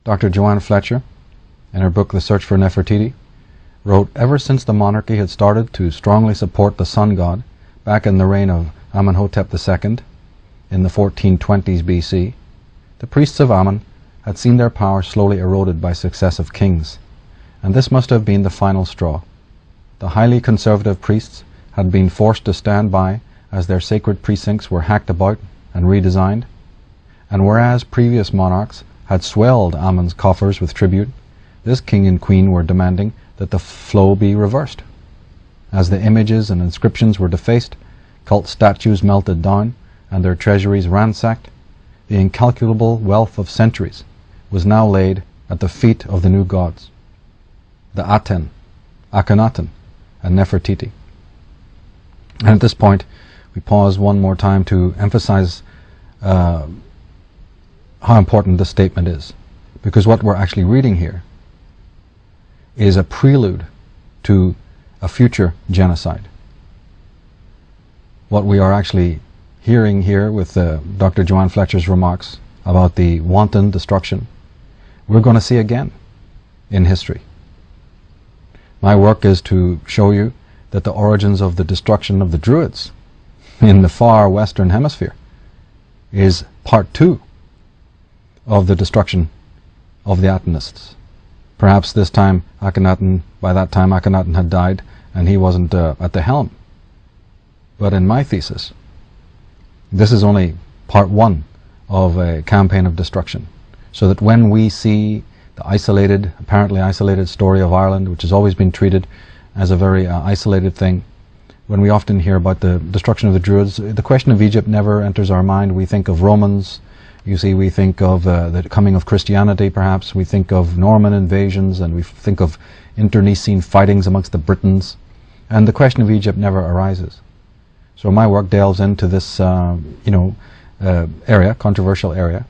Dr. Joanne Fletcher, in her book The Search for Nefertiti, wrote, ever since the monarchy had started to strongly support the sun god back in the reign of Amenhotep II in the 1420s BC, the priests of Amen had seen their power slowly eroded by successive kings, and this must have been the final straw. The highly conservative priests had been forced to stand by as their sacred precincts were hacked about and redesigned, and whereas previous monarchs had swelled Amen's coffers with tribute, this king and queen were demanding that the flow be reversed. As the images and inscriptions were defaced, cult statues melted down, and their treasuries ransacked, the incalculable wealth of centuries was now laid at the feet of the new gods, the Aten, Akhenaten, and Nefertiti. And at this point, we pause one more time to emphasize how important this statement is, because what we're actually reading here is a prelude to a future genocide. What we are actually hearing here with Dr. Joanne Fletcher's remarks about the wanton destruction, we're going to see again in history. My work is to show you that the origins of the destruction of the Druids in the far western hemisphere is part 2 of the destruction of the Atenists. Perhaps this time Akhenaten, by that time Akhenaten had died and he wasn't at the helm. But in my thesis, this is only part 1 of a campaign of destruction, so that when we see the isolated, apparently isolated story of Ireland, which has always been treated as a very isolated thing, when we often hear about the destruction of the Druids, the question of Egypt never enters our mind. We think of Romans, you see, we think of the coming of Christianity perhaps, we think of Norman invasions, and we think of internecine fightings amongst the Britons, and the question of Egypt never arises. So my work delves into this area, controversial area,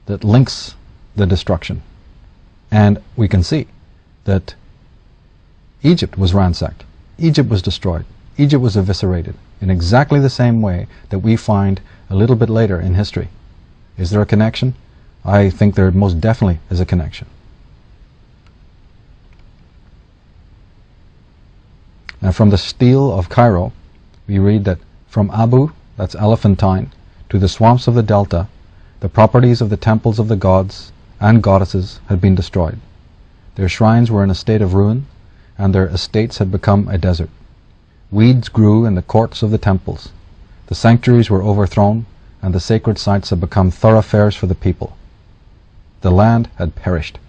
that links the destruction. And we can see that Egypt was ransacked, Egypt was destroyed, Egypt was eviscerated in exactly the same way that we find a little bit later in history. Is there a connection? I think there most definitely is a connection. Now from the Stele of Cairo, we read that from Abu, that's Elephantine, to the swamps of the Delta, the properties of the temples of the gods and goddesses had been destroyed. Their shrines were in a state of ruin, and their estates had become a desert. Weeds grew in the courts of the temples. The sanctuaries were overthrown, and the sacred sites had become thoroughfares for the people. The land had perished.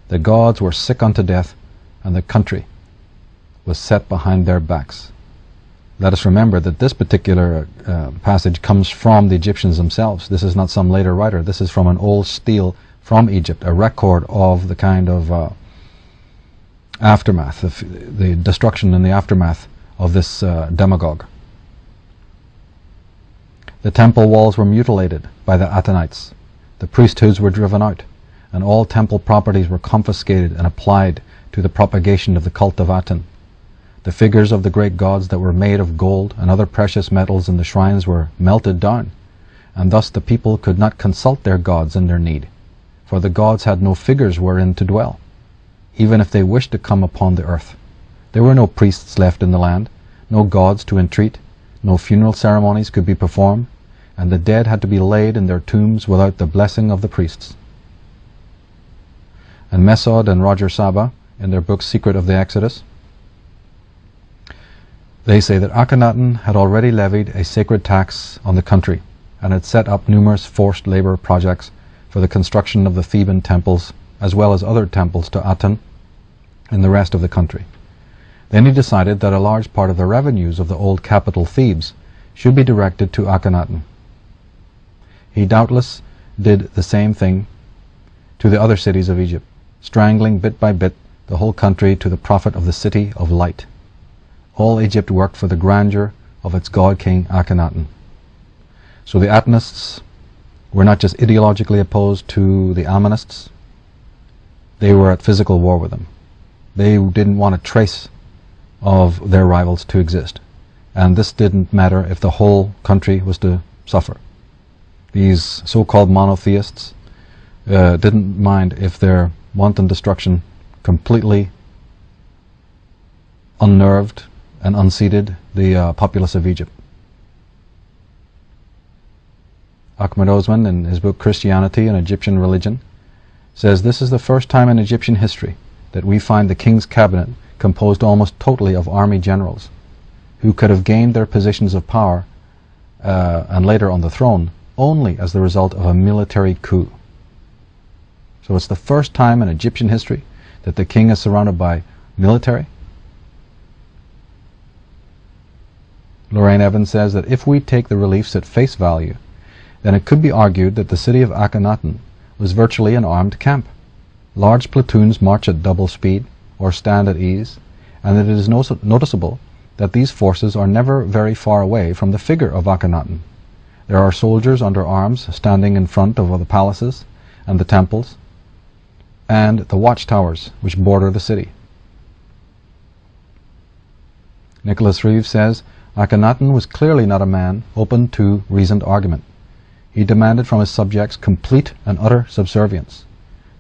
The gods were sick unto death, and the country was set behind their backs. Let us remember that this particular passage comes from the Egyptians themselves. This is not some later writer. This is from an old stele from Egypt, a record of the kind of aftermath, the destruction and the aftermath of this demagogue. The temple walls were mutilated by the Atenites. The priesthoods were driven out, and all temple properties were confiscated and applied to the propagation of the cult of Aten. The figures of the great gods that were made of gold and other precious metals in the shrines were melted down, and thus the people could not consult their gods in their need, for the gods had no figures wherein to dwell, even if they wished to come upon the earth. There were no priests left in the land, no gods to entreat, no funeral ceremonies could be performed, and the dead had to be laid in their tombs without the blessing of the priests. And Mesod and Roger Saba, in their book Secret of the Exodus, they say that Akhenaten had already levied a sacred tax on the country and had set up numerous forced labor projects for the construction of the Theban temples as well as other temples to Aten in the rest of the country. Then he decided that a large part of the revenues of the old capital Thebes should be directed to Akhenaten. He doubtless did the same thing to the other cities of Egypt, strangling bit by bit the whole country to the profit of the city of light. All Egypt worked for the grandeur of its god-king Akhenaten. So the Atenists were not just ideologically opposed to the Amenists, they were at physical war with them. They didn't want a trace of their rivals to exist. And this didn't matter if the whole country was to suffer. These so-called monotheists, didn't mind if their wanton destruction completely unnerved and unseated the populace of Egypt. Ahmed Osman, in his book Christianity and Egyptian Religion, says this is the first time in Egyptian history that we find the king's cabinet composed almost totally of army generals who could have gained their positions of power and later on the throne only as the result of a military coup. So it's the first time in Egyptian history that the king is surrounded by military. Lorraine Evans says that if we take the reliefs at face value, then it could be argued that the city of Akhenaten was virtually an armed camp. Large platoons march at double speed or stand at ease, and it is noticeable that these forces are never very far away from the figure of Akhenaten. There are soldiers under arms standing in front of the palaces and the temples and the watchtowers which border the city. Nicholas Reeves says, Akhenaten was clearly not a man open to reasoned argument. He demanded from his subjects complete and utter subservience.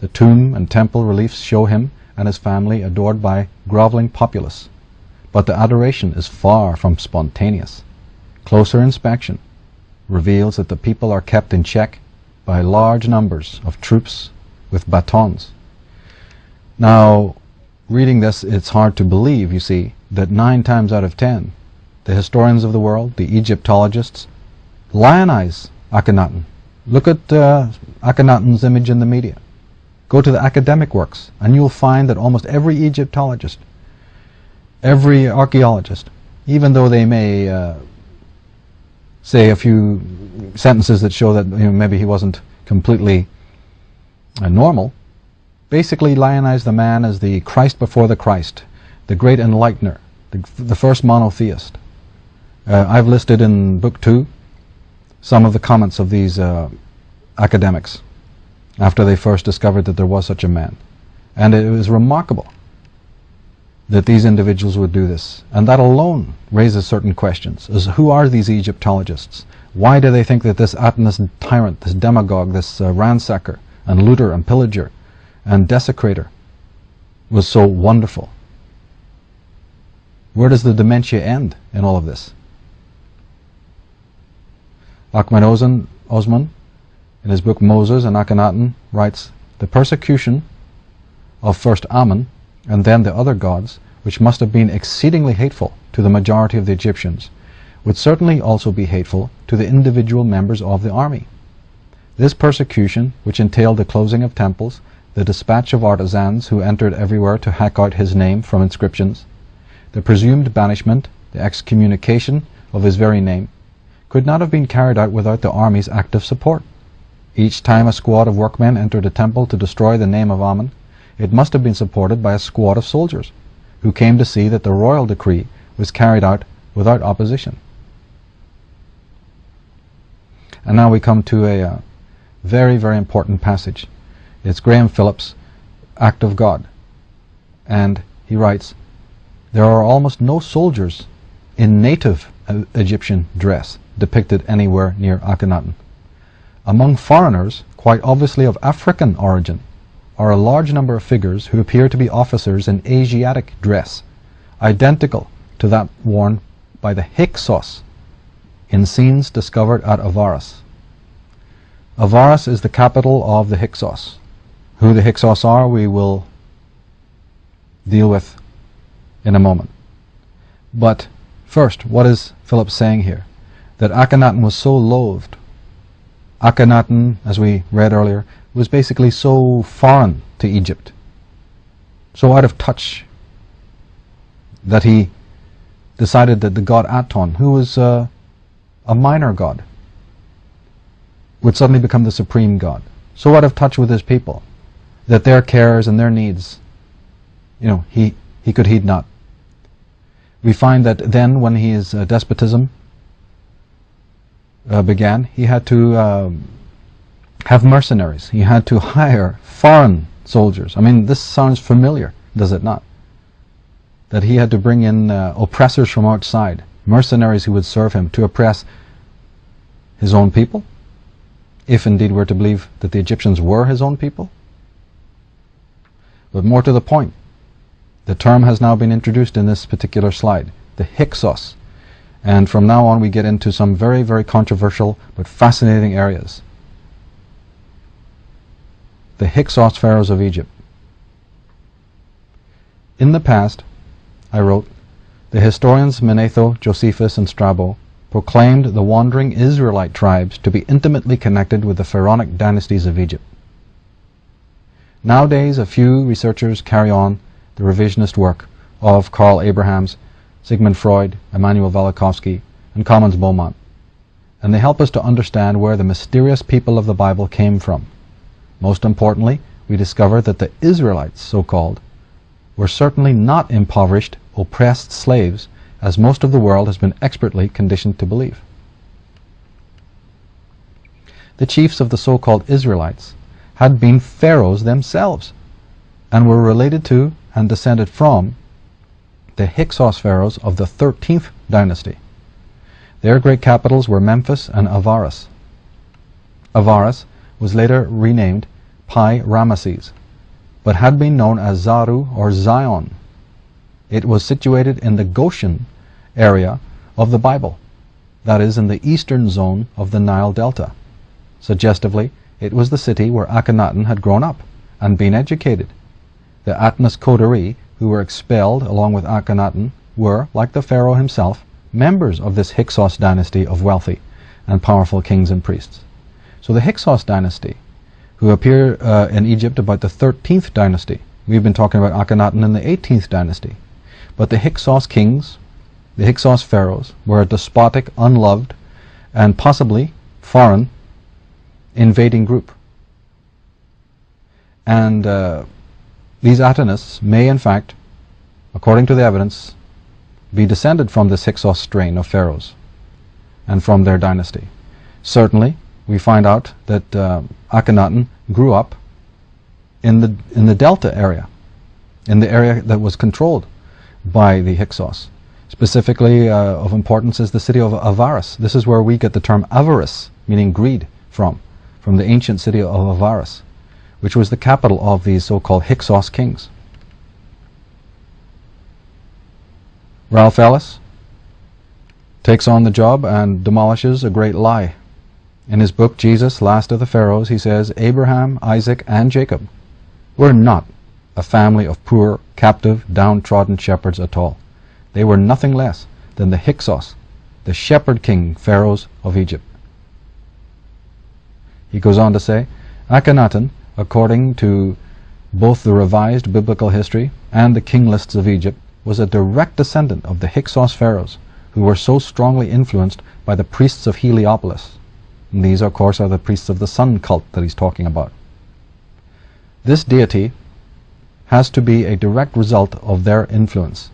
The tomb and temple reliefs show him and his family adored by groveling populace, but the adoration is far from spontaneous. Closer inspection reveals that the people are kept in check by large numbers of troops with batons. Now, reading this, it's hard to believe, you see, that 9 times out of 10, the historians of the world, the Egyptologists, lionize Akhenaten. Look at Akhenaten's image in the media. Go to the academic works, and you'll find that almost every Egyptologist, every archaeologist, even though they may say a few sentences that show that maybe he wasn't completely normal, basically lionize the man as the Christ before the Christ, the great enlightener, the first monotheist. I've listed in Book 2 some of the comments of these academics after they first discovered that there was such a man. And it was remarkable that these individuals would do this. And that alone raises certain questions. As who are these Egyptologists? Why do they think that this Atenus tyrant, this demagogue, this ransacker and looter and pillager and desecrator was so wonderful? Where does the dementia end in all of this? Ahmed Osman, in his book Moses and Akhenaten, writes, the persecution of first Amun and then the other gods, which must have been exceedingly hateful to the majority of the Egyptians, would certainly also be hateful to the individual members of the army. This persecution, which entailed the closing of temples, the dispatch of artisans who entered everywhere to hack out his name from inscriptions, the presumed banishment, the excommunication of his very name, could not have been carried out without the army's active support. Each time a squad of workmen entered a temple to destroy the name of Amun, it must have been supported by a squad of soldiers, who came to see that the royal decree was carried out without opposition. And now we come to a very, very important passage. It's Graham Phillips' Act of God. And he writes, there are almost no soldiers in native Egyptian dress depicted anywhere near Akhenaten. Among foreigners, quite obviously of African origin, are a large number of figures who appear to be officers in Asiatic dress, identical to that worn by the Hyksos in scenes discovered at Avaris. Avaris is the capital of the Hyksos. Who the Hyksos are, we will deal with in a moment. But first, what is Philip saying here? That Akhenaten was so loathed. Akhenaten, as we read earlier, was basically so foreign to Egypt, so out of touch, that he decided that the god Aton, who was a minor god, would suddenly become the supreme god. So out of touch with his people, that their cares and their needs, he could heed not. We find that then, when his despotism began, he had to have mercenaries. He had to hire foreign soldiers. I mean, this sounds familiar, does it not? That he had to bring in oppressors from outside, mercenaries who would serve him to oppress his own people if indeed we're to believe that the Egyptians were his own people. But more to the point, the term has now been introduced in this particular slide, the Hyksos. And from now on we get into some very, very controversial but fascinating areas. The Hyksos pharaohs of Egypt. In the past, I wrote, the historians Manetho, Josephus, and Strabo proclaimed the wandering Israelite tribes to be intimately connected with the pharaonic dynasties of Egypt. Nowadays, a few researchers carry on the revisionist work of Karl Abrahams, Sigmund Freud, Immanuel Velikovsky, and Commons Beaumont, and they help us to understand where the mysterious people of the Bible came from. Most importantly, we discover that the Israelites, so-called, were certainly not impoverished, oppressed slaves, as most of the world has been expertly conditioned to believe. The chiefs of the so-called Israelites had been pharaohs themselves, and were related to and descended from the Hyksos pharaohs of the 13th dynasty. Their great capitals were Memphis and Avaris. Avaris was later renamed Pi-Ramesses, but had been known as Zaru or Zion. It was situated in the Goshen area of the Bible, that is, in the eastern zone of the Nile Delta. Suggestively, it was the city where Akhenaten had grown up and been educated. The Atnas coterie, who were expelled along with Akhenaten, were, like the pharaoh himself, members of this Hyksos dynasty of wealthy and powerful kings and priests. So the Hyksos dynasty, who appear in Egypt about the 13th dynasty, we've been talking about Akhenaten in the 18th dynasty, but the Hyksos kings, the Hyksos pharaohs, were a despotic, unloved, and possibly foreign invading group. And these Atanists may, in fact, according to the evidence, be descended from this Hyksos strain of pharaohs and from their dynasty. Certainly, we find out that Akhenaten grew up in the Delta area, in the area that was controlled by the Hyksos. Specifically of importance is the city of Avaris. This is where we get the term avarice, meaning greed, from the ancient city of Avaris, which was the capital of these so-called Hyksos kings. Ralph Ellis takes on the job and demolishes a great lie. In his book, Jesus, Last of the Pharaohs, he says, Abraham, Isaac, and Jacob were not a family of poor, captive, downtrodden shepherds at all. They were nothing less than the Hyksos, the shepherd king pharaohs of Egypt. He goes on to say, Akhenaten, according to both the revised biblical history and the king lists of Egypt, was a direct descendant of the Hyksos pharaohs, who were so strongly influenced by the priests of Heliopolis. And these, of course, are the priests of the sun cult that he's talking about. This deity has to be a direct result of their influence.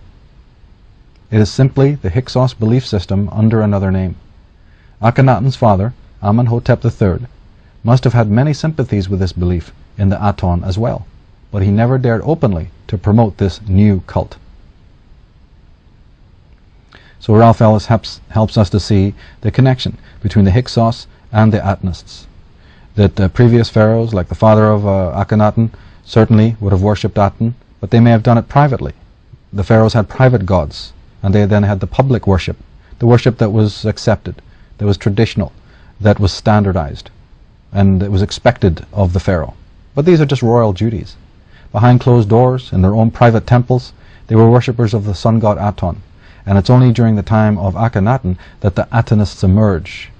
It is simply the Hyksos belief system under another name. Akhenaten's father, Amenhotep III, must have had many sympathies with this belief in the Aton as well, but he never dared openly to promote this new cult. So Ralph Ellis helps us to see the connection between the Hyksos and the Atanists. That previous pharaohs, like the father of Akhenaten, certainly would have worshipped Aten, but they may have done it privately. The pharaohs had private gods, and they then had the public worship, the worship that was accepted, that was traditional, that was standardized, and it was expected of the pharaoh. But these are just royal duties. Behind closed doors, in their own private temples, they were worshippers of the sun god Aton, and it's only during the time of Akhenaten that the Atanists emerge,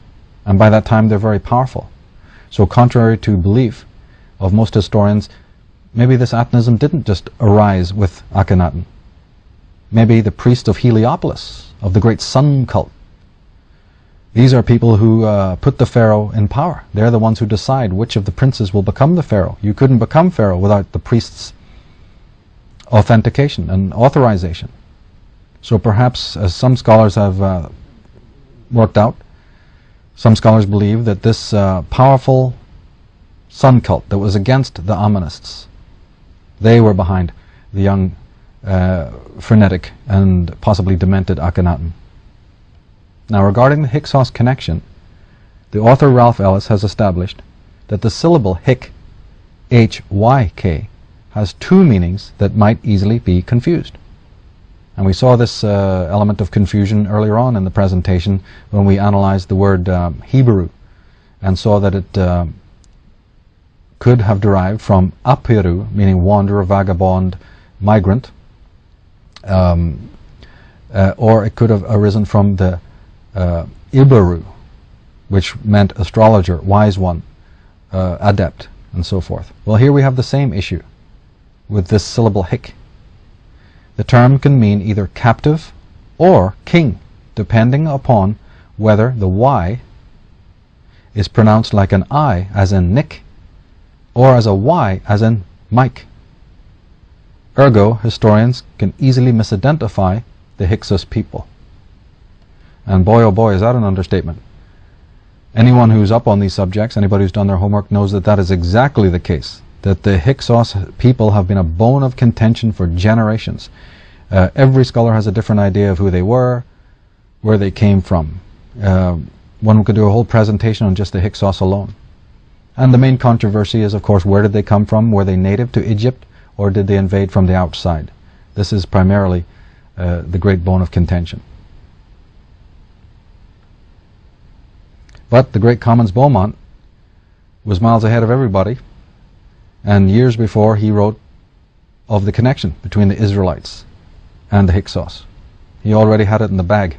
and by that time they're very powerful. So contrary to belief of most historians, maybe this Atanism didn't just arise with Akhenaten. Maybe the priests of Heliopolis, of the great sun cult. These are people who put the pharaoh in power. They're the ones who decide which of the princes will become the pharaoh. You couldn't become pharaoh without the priest's authentication and authorization. So perhaps, as some scholars have worked out, some scholars believe that this powerful sun cult that was against the Amenists, they were behind the young, frenetic, and possibly demented Akhenaten. Now, regarding the Hyksos connection, the author Ralph Ellis has established that the syllable hic, H-Y-K, has two meanings that might easily be confused. And we saw this element of confusion earlier on in the presentation when we analyzed the word Hebrew and saw that it could have derived from apiru, meaning wanderer, vagabond, migrant, or it could have arisen from the Ibaru, which meant astrologer, wise one, adept, and so forth. Well, here we have the same issue with this syllable hic. The term can mean either captive or king, depending upon whether the Y is pronounced like an I, as in Nick, or as a Y, as in Mike. Ergo, historians can easily misidentify the Hyksos people. And boy, oh boy, is that an understatement. Anyone who's up on these subjects, anybody who's done their homework, knows that that is exactly the case. That the Hyksos people have been a bone of contention for generations. Every scholar has a different idea of who they were, where they came from. One could do a whole presentation on just the Hyksos alone. And the main controversy is, of course, where did they come from? Were they native to Egypt, or did they invade from the outside? This is primarily the great bone of contention. But the great Commons Beaumont was miles ahead of everybody, and years before he wrote of the connection between the Israelites and the Hyksos. He already had it in the bag.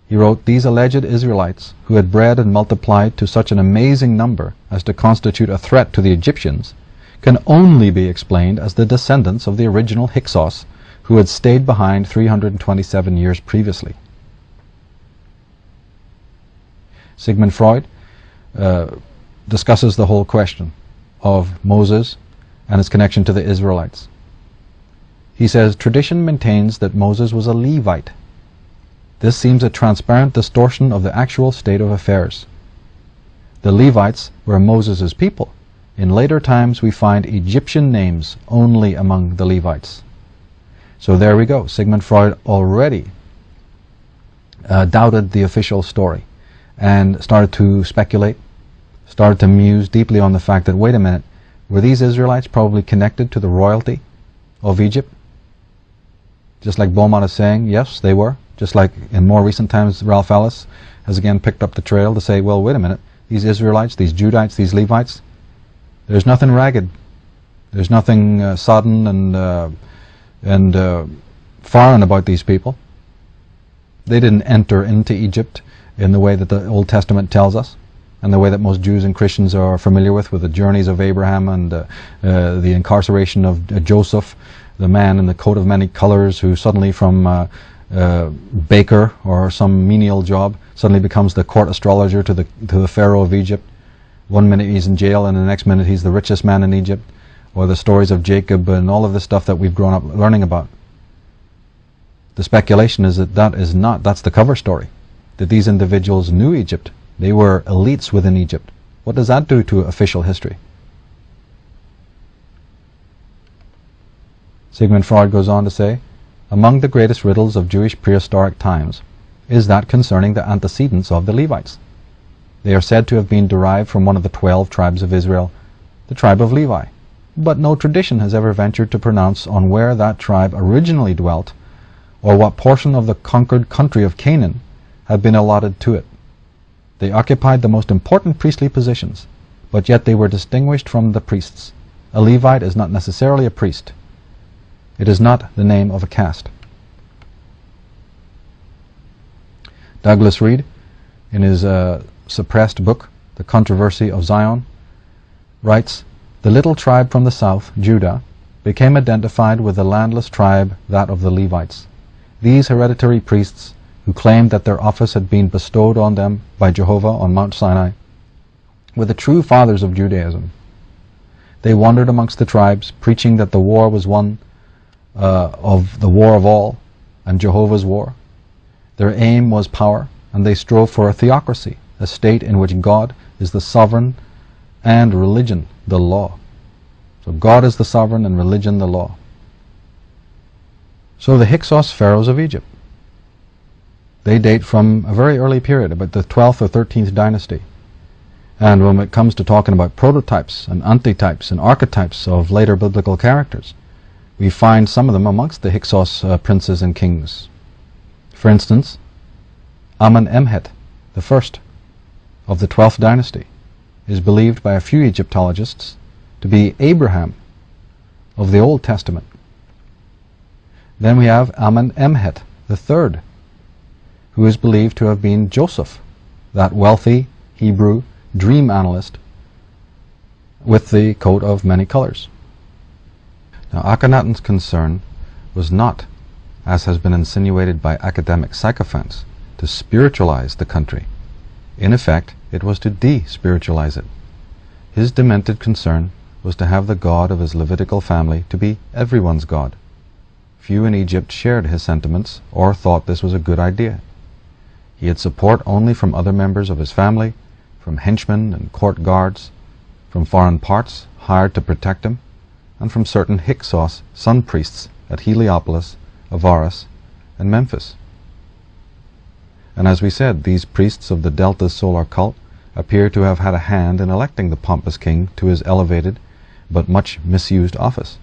He wrote, "These alleged Israelites, who had bred and multiplied to such an amazing number as to constitute a threat to the Egyptians, can only be explained as the descendants of the original Hyksos who had stayed behind 327 years previously." Sigmund Freud discusses the whole question of Moses and his connection to the Israelites. He says, "Tradition maintains that Moses was a Levite. This seems a transparent distortion of the actual state of affairs. The Levites were Moses' people. In later times we find Egyptian names only among the Levites." So there we go. Sigmund Freud already doubted the official story and started to speculate, started to muse deeply on the fact that, wait a minute, were these Israelites probably connected to the royalty of Egypt? Just like Beaumont is saying, yes, they were. Just like in more recent times, Ralph Ellis has again picked up the trail to say, well, wait a minute, these Israelites, these Judites, these Levites, there's nothing ragged. There's nothing sodden and foreign about these people. They didn't enter into Egypt in the way that the Old Testament tells us, and the way that most Jews and Christians are familiar with the journeys of Abraham and the incarceration of Joseph, the man in the coat of many colors who suddenly from baker or some menial job suddenly becomes the court astrologer to the Pharaoh of Egypt. One minute he's in jail and the next minute he's the richest man in Egypt. Or the stories of Jacob and all of the stuff that we've grown up learning about. The speculation is that that's the cover story. That these individuals knew Egypt. They were elites within Egypt. What does that do to official history? Sigmund Freud goes on to say, "Among the greatest riddles of Jewish prehistoric times is that concerning the antecedents of the Levites. They are said to have been derived from one of the 12 tribes of Israel, the tribe of Levi. But no tradition has ever ventured to pronounce on where that tribe originally dwelt, or what portion of the conquered country of Canaan had been allotted to it. They occupied the most important priestly positions, but yet they were distinguished from the priests. A Levite is not necessarily a priest. It is not the name of a caste." Douglas Reed, in his suppressed book, The Controversy of Zion, writes, "The little tribe from the south, Judah, became identified with the landless tribe, that of the Levites. These hereditary priests, who claimed that their office had been bestowed on them by Jehovah on Mount Sinai, were the true fathers of Judaism. They wandered amongst the tribes, preaching that the war was one of the war of all, and Jehovah's war. Their aim was power, and they strove for a theocracy, a state in which God is the sovereign and religion the law." So God is the sovereign and religion the law. So the Hyksos pharaohs of Egypt. They date from a very early period, about the 12th or 13th dynasty. And when it comes to talking about prototypes and antitypes and archetypes of later biblical characters, we find some of them amongst the Hyksos princes and kings. For instance, Amen-Emhet, the first of the 12th dynasty, is believed by a few Egyptologists to be Abraham of the Old Testament. Then we have Amen-Emhet, the third, who is believed to have been Joseph, that wealthy Hebrew dream analyst with the coat of many colors. Now, Akhenaten's concern was not, as has been insinuated by academic sycophants, to spiritualize the country. In effect, it was to de-spiritualize it. His demented concern was to have the god of his Levitical family to be everyone's god. Few in Egypt shared his sentiments or thought this was a good idea. He had support only from other members of his family, from henchmen and court guards, from foreign parts hired to protect him, and from certain Hyksos sun priests at Heliopolis, Avaris, and Memphis. And as we said, these priests of the Delta's solar cult appear to have had a hand in electing the pompous king to his elevated but much misused office.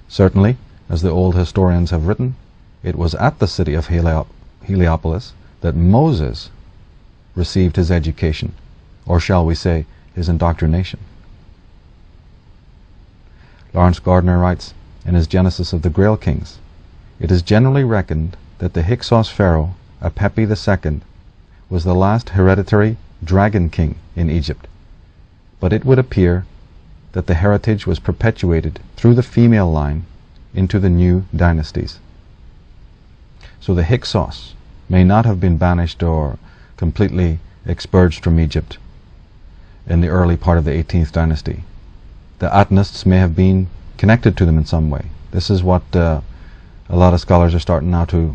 Certainly, as the old historians have written, it was at the city of Heliopolis that Moses received his education, or shall we say, his indoctrination. Lawrence Gardner writes in his Genesis of the Grail Kings, "It is generally reckoned that the Hyksos pharaoh, Apepi II, was the last hereditary dragon king in Egypt, but it would appear that the heritage was perpetuated through the female line into the new dynasties." So the Hyksos may not have been banished or completely expurged from Egypt in the early part of the 18th dynasty. The Atenists may have been connected to them in some way. This is what a lot of scholars are starting now to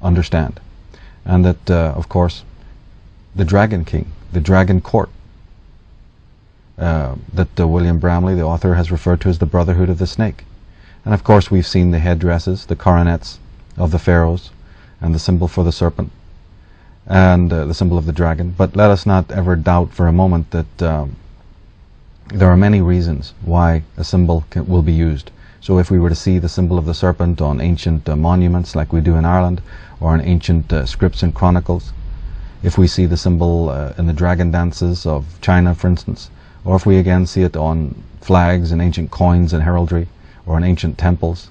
understand. And that, of course, the Dragon King, the Dragon Court, that William Bramley, the author, has referred to as the Brotherhood of the Snake. And of course we've seen the headdresses, the coronets of the pharaohs, and the symbol for the serpent, and the symbol of the dragon. But let us not ever doubt for a moment that there are many reasons why a symbol will be used. So if we were to see the symbol of the serpent on ancient monuments like we do in Ireland, or in ancient scripts and chronicles, if we see the symbol in the dragon dances of China, for instance, or if we again see it on flags and ancient coins and heraldry, or in ancient temples,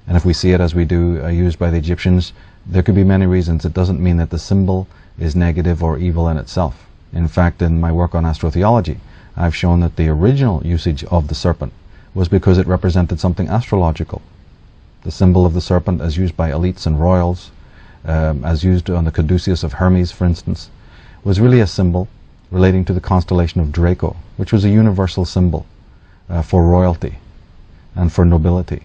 and if we see it as we do used by the Egyptians, there could be many reasons. It doesn't mean that the symbol is negative or evil in itself. In fact, in my work on astrotheology, I've shown that the original usage of the serpent was because it represented something astrological. The symbol of the serpent, as used by elites and royals, as used on the caduceus of Hermes, for instance, was really a symbol relating to the constellation of Draco, which was a universal symbol for royalty and for nobility.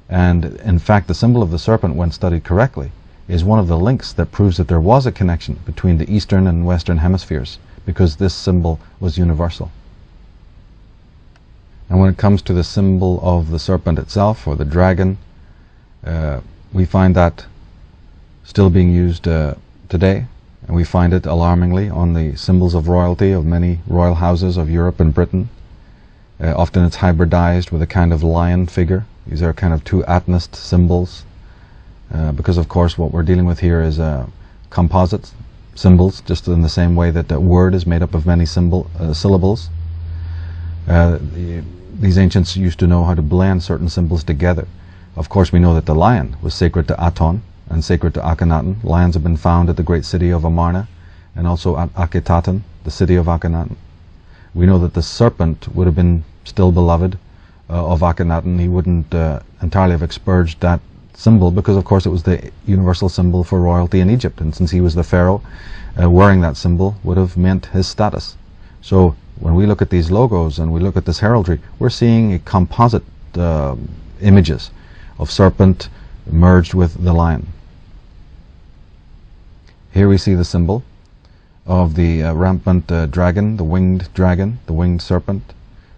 And in fact, the symbol of the serpent, when studied correctly, is one of the links that proves that there was a connection between the eastern and western hemispheres, because this symbol was universal. And when it comes to the symbol of the serpent itself, or the dragon, we find that still being used today, and we find it alarmingly on the symbols of royalty of many royal houses of Europe and Britain. Often it's hybridized with a kind of lion figure. These are kind of two Atenist symbols, because of course what we're dealing with here is composite symbols, just in the same way that a word is made up of many syllables. These ancients used to know how to blend certain symbols together. Of course, we know that the lion was sacred to Aton and sacred to Akhenaten. Lions have been found at the great city of Amarna, and also at Akhetaten, the city of Akhenaten. We know that the serpent would have been still beloved of Akhenaten. He wouldn't entirely have expurged that symbol, because of course it was the universal symbol for royalty in Egypt, and since he was the pharaoh, wearing that symbol would have meant his status. So when we look at these logos and we look at this heraldry, we're seeing a composite images of serpent merged with the lion. Here we see the symbol of the rampant dragon, the winged serpent,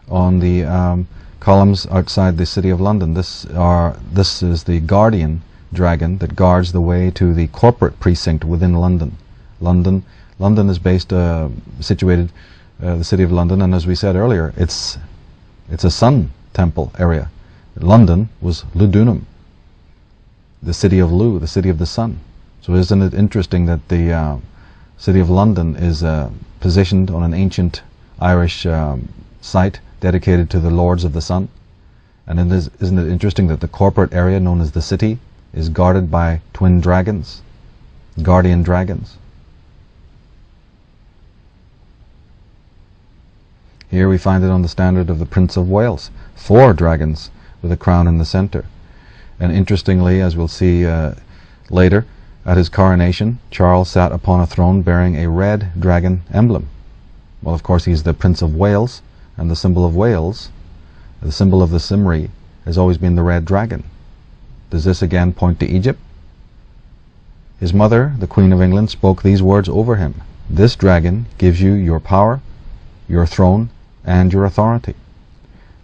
on the columns outside the City of London. This is the guardian dragon that guards the way to the corporate precinct within London. London is situated, the city of London, and as we said earlier, it's a sun temple area. London was Ludunum, the city of Lu, the city of the sun. So isn't it interesting that the city of London is positioned on an ancient Irish site dedicated to the Lords of the Sun? And isn't it interesting that the corporate area known as the city is guarded by twin dragons, guardian dragons? Here we find it on the standard of the Prince of Wales, 4 dragons with a crown in the center. And interestingly, as we'll see later, at his coronation, Charles sat upon a throne bearing a red dragon emblem. Well, of course, he's the Prince of Wales, and the symbol of Wales, the symbol of the Cymry, has always been the red dragon. Does this again point to Egypt? His mother, the Queen of England, spoke these words over him: "This dragon gives you your power, your throne, and your authority."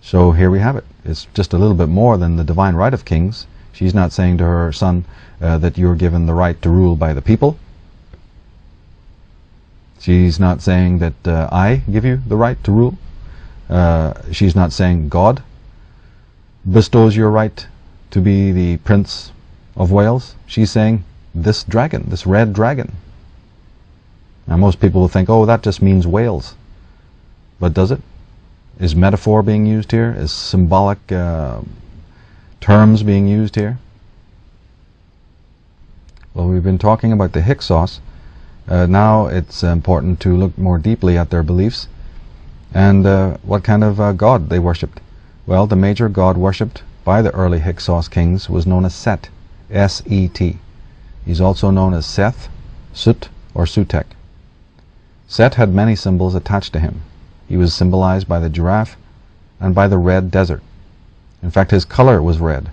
So here we have it. It's just a little bit more than the divine right of kings. She's not saying to her son that you're given the right to rule by the people. She's not saying that I give you the right to rule. She's not saying God bestows your right to be the Prince of Wales. She's saying this dragon, this red dragon. Now most people will think, oh, that just means Wales. But does it? Is metaphor being used here? Is symbolic terms being used here? Well, we've been talking about the Hyksos. Now it's important to look more deeply at their beliefs and what kind of god they worshipped. Well, the major god worshipped by the early Hyksos kings was known as Set, S-E-T. He's also known as Seth, Sut, or Sutek. Set had many symbols attached to him. He was symbolized by the giraffe and by the red desert. In fact, his color was red,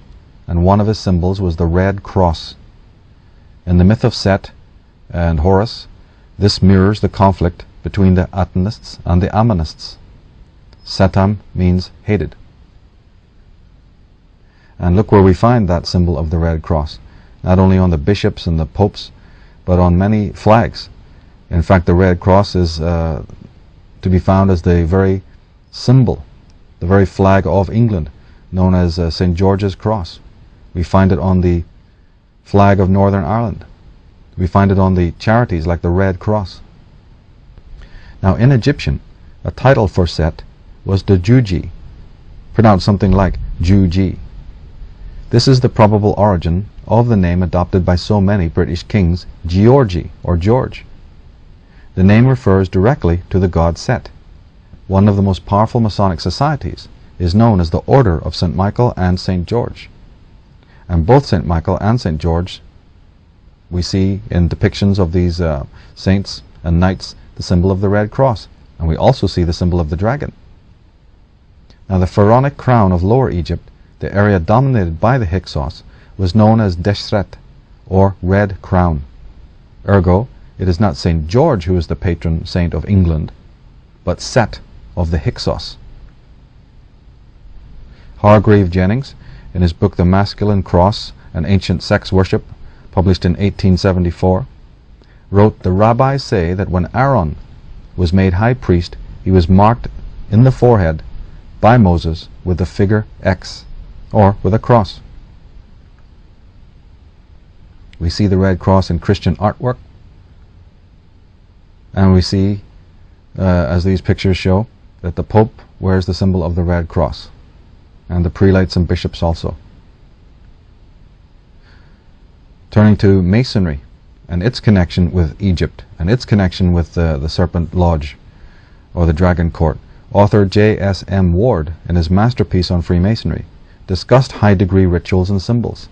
and one of his symbols was the red cross. In the myth of Set and Horus, this mirrors the conflict between the Atenists and the Ammonists. Setam means hated. And look where we find that symbol of the red cross, not only on the bishops and the popes, but on many flags. In fact, the red cross is to be found as the very symbol, the very flag of England, known as St. George's Cross. We find it on the flag of Northern Ireland. We find it on the charities like the Red Cross. Now in Egyptian, a title for Set was Djuji, pronounced something like Juji. This is the probable origin of the name adopted by so many British kings, Georgie or George. The name refers directly to the god Set. One of the most powerful Masonic societies is known as the Order of St. Michael and St. George. And both St. Michael and St. George we see in depictions of these saints and knights the symbol of the Red Cross, and we also see the symbol of the dragon. Now the pharaonic crown of Lower Egypt, the area dominated by the Hyksos, was known as Deshret, or Red Crown. Ergo, it is not St. George who is the patron saint of England, but Set of the Hyksos. Hargrave Jennings, in his book The Masculine Cross and Ancient Sex Worship, published in 1874, wrote, "The rabbis say that when Aaron was made high priest, he was marked in the forehead by Moses with the figure X, or with a cross." We see the red cross in Christian artwork, and we see, as these pictures show, that the Pope wears the symbol of the red cross, and the prelates and bishops also. Turning to Masonry and its connection with Egypt and its connection with the Serpent Lodge or the Dragon Court, author J.S.M. Ward, in his masterpiece on Freemasonry, discussed high-degree rituals and symbols.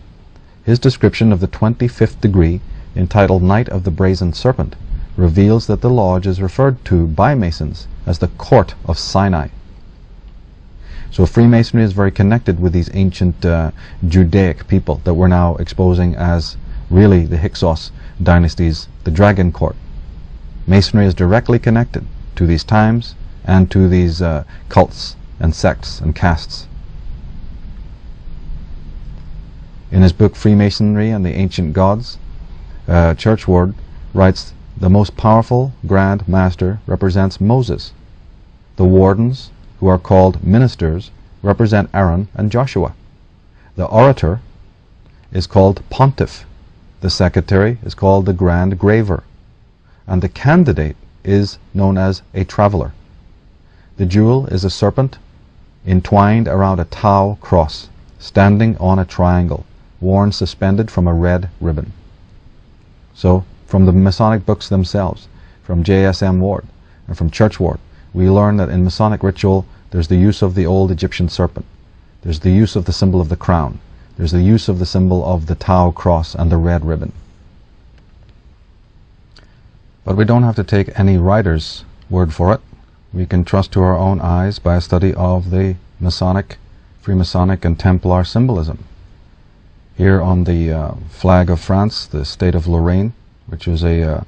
His description of the 25th degree, entitled Knight of the Brazen Serpent, reveals that the lodge is referred to by Masons as the Court of Sinai. So Freemasonry is very connected with these ancient Judaic people that we're now exposing as really the Hyksos dynasties, the Dragon Court. Masonry is directly connected to these times and to these cults and sects and castes. In his book Freemasonry and the Ancient Gods, Churchward writes, "The most powerful Grand Master represents Moses. The wardens, who are called ministers, represent Aaron and Joshua. The orator is called Pontiff. The secretary is called the Grand Graver. And the candidate is known as a traveler. The jewel is a serpent entwined around a tau cross, standing on a triangle, worn suspended from a red ribbon." So, from the Masonic books themselves, from J.S.M. Ward and from Churchward, we learn that in Masonic ritual there's the use of the old Egyptian serpent, there's the use of the symbol of the crown, there's the use of the symbol of the tau cross and the red ribbon. But we don't have to take any writer's word for it. We can trust to our own eyes by a study of the Masonic, Freemasonic and Templar symbolism. Here on the flag of France, the state of Lorraine, which is a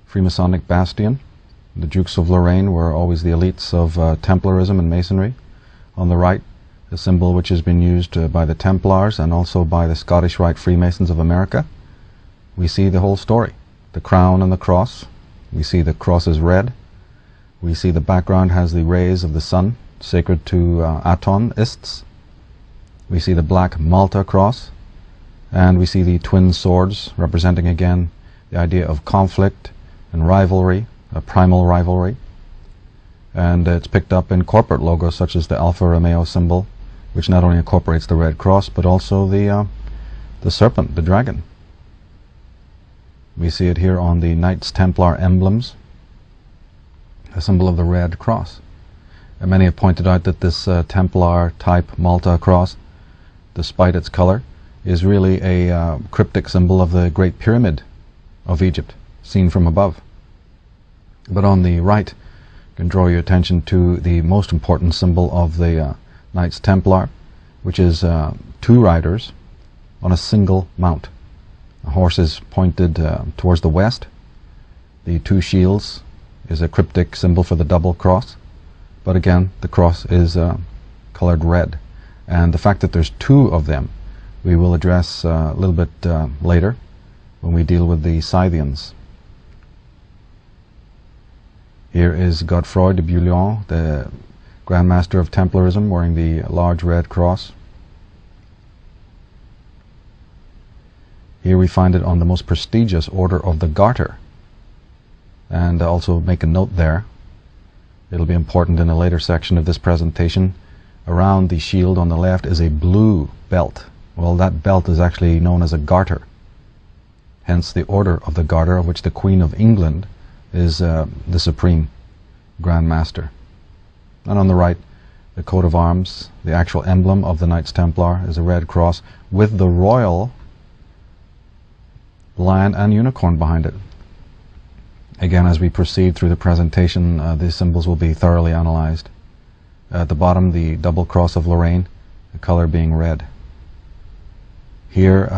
Freemasonic bastion. The Dukes of Lorraine were always the elites of Templarism and Masonry. On the right, a symbol which has been used by the Templars and also by the Scottish Rite Freemasons of America. We see the whole story. The crown and the cross. We see the cross is red. We see the background has the rays of the sun, sacred to Atonists. We see the black Malta cross. And we see the twin swords, representing again the idea of conflict and rivalry, a primal rivalry. And it's picked up in corporate logos such as the Alfa Romeo symbol, which not only incorporates the red cross but also the serpent, the dragon. We see it here on the Knights Templar emblems, a symbol of the red cross. And many have pointed out that this Templar type Malta cross, despite its color, is really a cryptic symbol of the Great Pyramid of Egypt, seen from above. But on the right, I can draw your attention to the most important symbol of the Knights Templar, which is two riders on a single mount. The horse is pointed towards the west. The two shields is a cryptic symbol for the double cross, but again the cross is colored red. And the fact that there's two of them we will address a little bit later when we deal with the Scythians. Here is Godefroy de Bouillon, the Grand Master of Templarism, wearing the large red cross. Here we find it on the most prestigious Order of the Garter. And also make a note there, it'll be important in a later section of this presentation, around the shield on the left is a blue belt. Well, that belt is actually known as a garter. Hence the Order of the Garter, of which the Queen of England is the supreme Grand Master. And on the right, the coat of arms, the actual emblem of the Knights Templar, is a red cross with the royal lion and unicorn behind it. Again, as we proceed through the presentation, these symbols will be thoroughly analyzed. At the bottom, the double cross of Lorraine, the color being red. Here,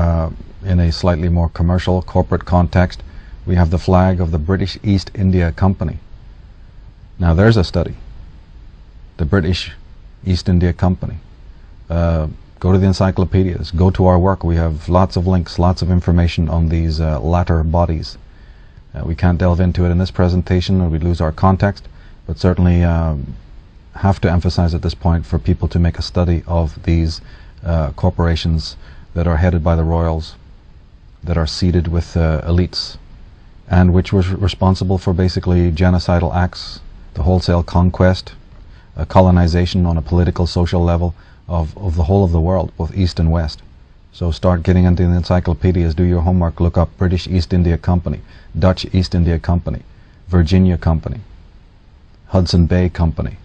in a slightly more commercial, corporate context, we have the flag of the British East India Company. Now there's a study. The British East India Company. Go to the encyclopedias, go to our work. We have lots of links, lots of information on these latter bodies. We can't delve into it in this presentation or we'd lose our context, but certainly have to emphasize at this point for people to make a study of these corporations that are headed by the royals, that are seated with elites, and which was responsible for basically genocidal acts, the wholesale conquest, colonization on a political, social level of the whole of the world, both East and West. So start getting into the encyclopedias, do your homework, look up British East India Company, Dutch East India Company, Virginia Company, Hudson Bay Company,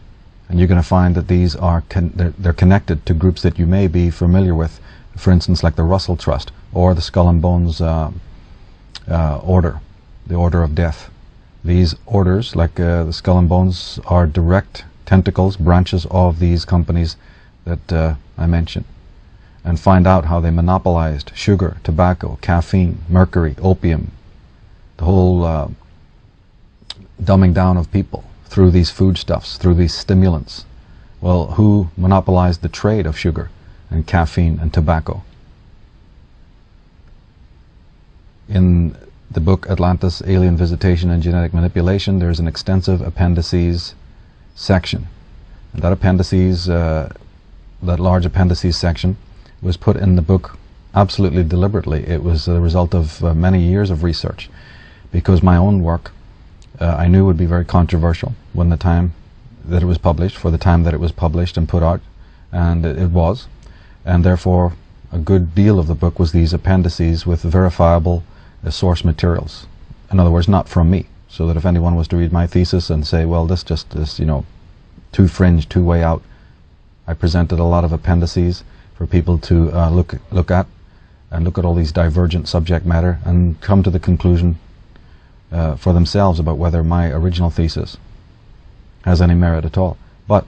and you're going to find that these are they're connected to groups that you may be familiar with, for instance like the Russell Trust or the Skull and Bones Order, the Order of Death. These orders, like the Skull and Bones, are direct tentacles, branches of these companies that I mentioned. And find out how they monopolized sugar, tobacco, caffeine, mercury, opium, the whole dumbing down of people through these foodstuffs, through these stimulants. Well, who monopolized the trade of sugar and caffeine and tobacco? In the book Atlantis, Alien Visitation and Genetic Manipulation, there's an extensive appendices section. And that appendices, that large appendices section, was put in the book absolutely deliberately. It was the result of many years of research, because my own work I knew would be very controversial when the time that it was published, for the time that it was published and put out, and it was. And therefore a good deal of the book was these appendices with verifiable source materials. In other words, not from me, so that if anyone was to read my thesis and say, well, this just is, too fringe, too way out, I presented a lot of appendices for people to look at, and look at all these divergent subject matter and come to the conclusion for themselves about whether my original thesis has any merit at all. But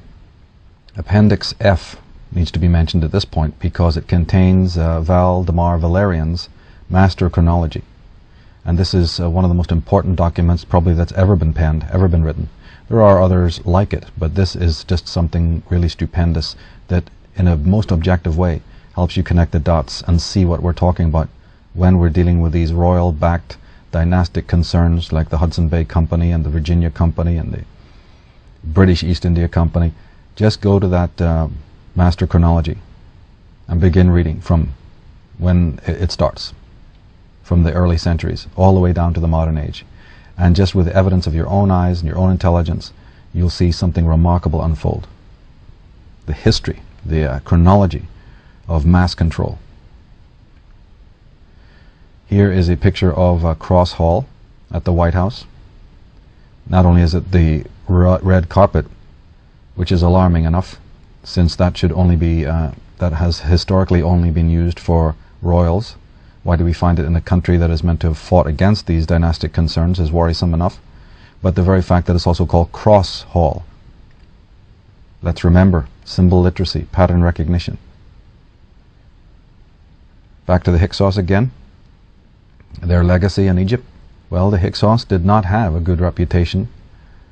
Appendix F needs to be mentioned at this point, because it contains Valdemar Valerian's Master Chronology. And this is one of the most important documents probably that's ever been penned, ever been written. There are others like it, but this is just something really stupendous that in a most objective way helps you connect the dots and see what we're talking about when we're dealing with these royal-backed dynastic concerns like the Hudson Bay Company and the Virginia Company and the British East India Company. Just go to that Master Chronology and begin reading from when it starts, from the early centuries all the way down to the modern age. And just with the evidence of your own eyes and your own intelligence, you'll see something remarkable unfold. The history, the chronology of mass control. Here is a picture of Cross Hall at the White House. Not only is it the red carpet, which is alarming enough, since that should only be that has historically only been used for royals. Why do we find it in a country that is meant to have fought against these dynastic concerns is worrisome enough. But the very fact that it's also called Cross Hall. Let's remember symbol literacy, pattern recognition. Back to the Hyksos again. Their legacy in Egypt. Well, the Hyksos did not have a good reputation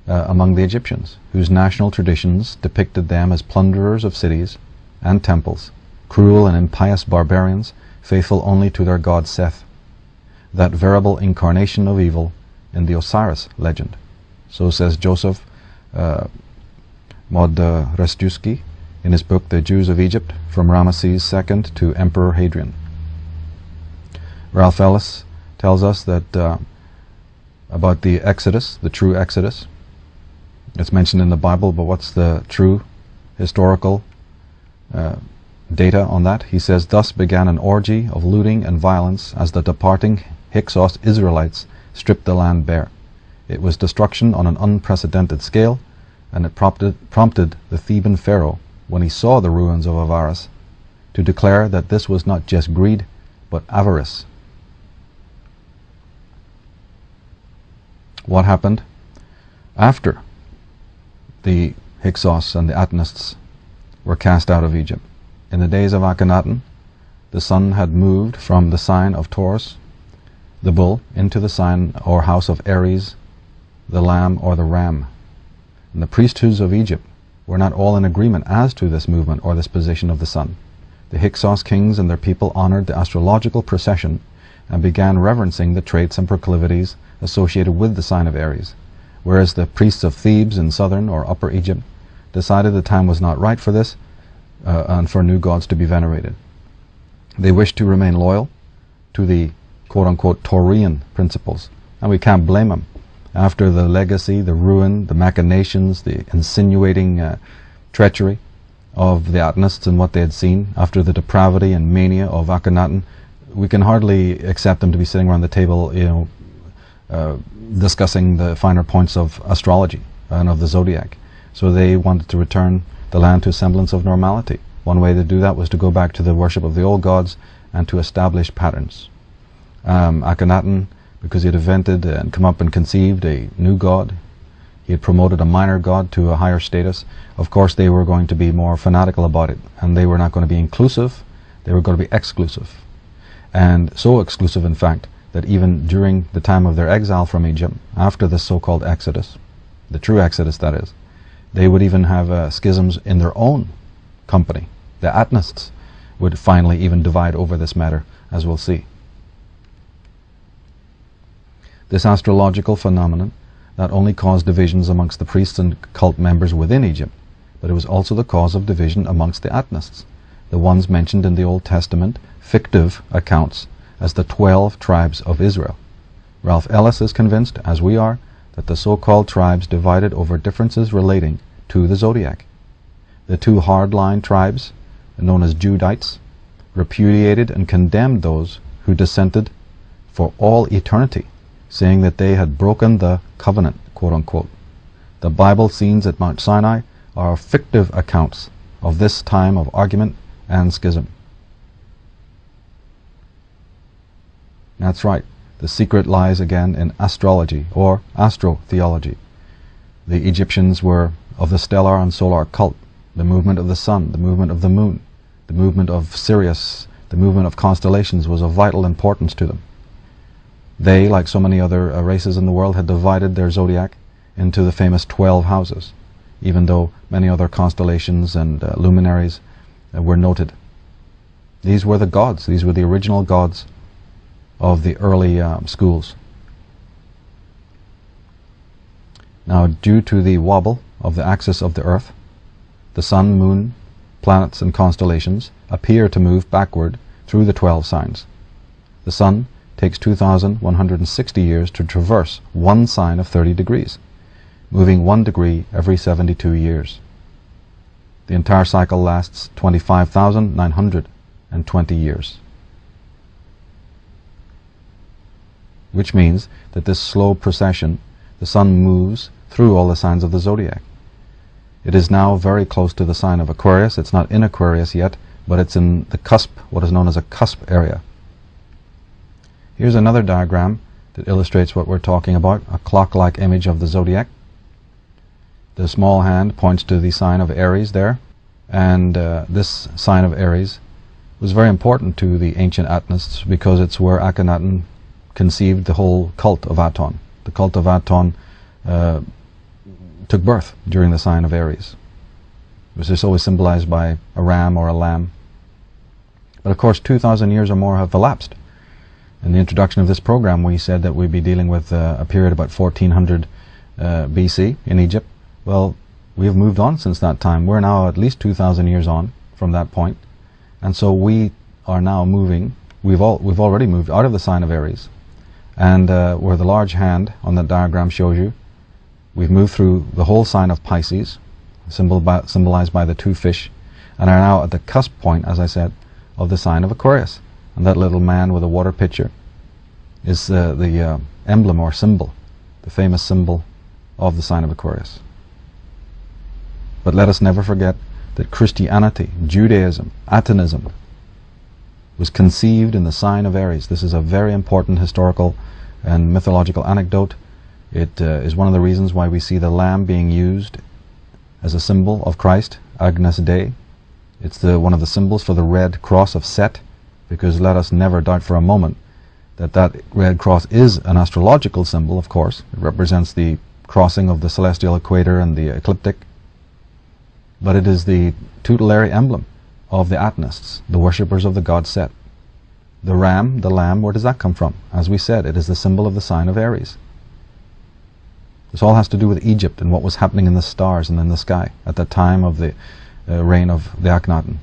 among the Egyptians, whose national traditions depicted them as plunderers of cities and temples, cruel and impious barbarians, faithful only to their god Seth, that variable incarnation of evil in the Osiris legend. So says Joseph Modrestewski in his book The Jews of Egypt, from Ramesses II to Emperor Hadrian. Ralph Ellis tells us that about the Exodus, the true Exodus. It's mentioned in the Bible, but what's the true historical data on that? He says, thus began an orgy of looting and violence as the departing Hyksos Israelites stripped the land bare. It was destruction on an unprecedented scale, and it prompted the Theban pharaoh, when he saw the ruins of Avaris, to declare that this was not just greed, but avarice. What happened after the Hyksos and the Atenists were cast out of Egypt? In the days of Akhenaten, the sun had moved from the sign of Taurus, the bull, into the sign or house of Aries, the lamb or the ram. And the priesthoods of Egypt were not all in agreement as to this movement or this position of the sun. The Hyksos kings and their people honored the astrological procession and began reverencing the traits and proclivities associated with the sign of Aries, whereas the priests of Thebes in southern or upper Egypt decided the time was not right for this and for new gods to be venerated. They wished to remain loyal to the quote-unquote Taurian principles, and we can't blame them. After the legacy, the ruin, the machinations, the insinuating treachery of the Atenists and what they had seen, after the depravity and mania of Akhenaten, we can hardly accept them to be sitting around the table, discussing the finer points of astrology and of the zodiac. So they wanted to return the land to a semblance of normality. One way to do that was to go back to the worship of the old gods and to establish patterns. Akhenaten, because he had invented and come up and conceived a new god, he had promoted a minor god to a higher status. Of course, they were going to be more fanatical about it, and they were not going to be inclusive, they were going to be exclusive. And so exclusive, in fact, that even during the time of their exile from Egypt, after the so-called Exodus, the true Exodus that is, they would even have schisms in their own company. The Atenists would finally even divide over this matter, as we'll see. This astrological phenomenon not only caused divisions amongst the priests and cult members within Egypt, but it was also the cause of division amongst the Atnists, the ones mentioned in the Old Testament fictive accounts as the 12 tribes of Israel. Ralph Ellis is convinced, as we are, that the so-called tribes divided over differences relating to the zodiac. The two hardline tribes, known as Judites, repudiated and condemned those who dissented for all eternity, saying that they had broken the covenant, quote-unquote. The Bible scenes at Mount Sinai are fictive accounts of this time of argument and schism. That's right. The secret lies again in astrology, or astrotheology. The Egyptians were of the stellar and solar cult, the movement of the sun, the movement of the moon, the movement of Sirius, the movement of constellations was of vital importance to them. They, like so many other races in the world, had divided their zodiac into the famous 12 houses, even though many other constellations and luminaries were noted. These were the gods. These were the original gods of the early schools. Now, due to the wobble of the axis of the Earth, the sun, moon, planets and constellations appear to move backward through the 12 signs. The sun takes 2,160 years to traverse one sign of 30 degrees, moving 1 degree every 72 years. The entire cycle lasts 25,920 years. Which means that this slow procession, the sun moves through all the signs of the zodiac. It is now very close to the sign of Aquarius. It's not in Aquarius yet, but it's in the cusp, what is known as a cusp area. Here's another diagram that illustrates what we're talking about, a clock-like image of the zodiac. The small hand points to the sign of Aries there, and this sign of Aries was very important to the ancient Atnists because it's where Akhenaten conceived the whole cult of Aton. The cult of Aton took birth during the sign of Aries. It was just always symbolized by a ram or a lamb. But of course 2,000 years or more have elapsed. In the introduction of this program we said that we'd be dealing with a period about 1400 BC in Egypt. Well, we have moved on since that time. We're now at least 2,000 years on from that point. And so we are now moving, we've already moved out of the sign of Aries. And where the large hand on that diagram shows you, we've moved through the whole sign of Pisces, symbolized by the two fish, and are now at the cusp point, as I said, of the sign of Aquarius. And that little man with a water pitcher is the emblem or symbol, the famous symbol of the sign of Aquarius. But let us never forget that Christianity, Judaism, Atonism was conceived in the sign of Aries. This is a very important historical and mythological anecdote. It is one of the reasons why we see the lamb being used as a symbol of Christ, Agnus Dei. It's one of the symbols for the red cross of Set, because let us never doubt for a moment that that red cross is an astrological symbol, of course. It represents the crossing of the celestial equator and the ecliptic. But it is the tutelary emblem of the Atnists, the worshippers of the god Set. The ram, the lamb, where does that come from? As we said, it is the symbol of the sign of Aries. This all has to do with Egypt and what was happening in the stars and in the sky at the time of the reign of the Akhenaten.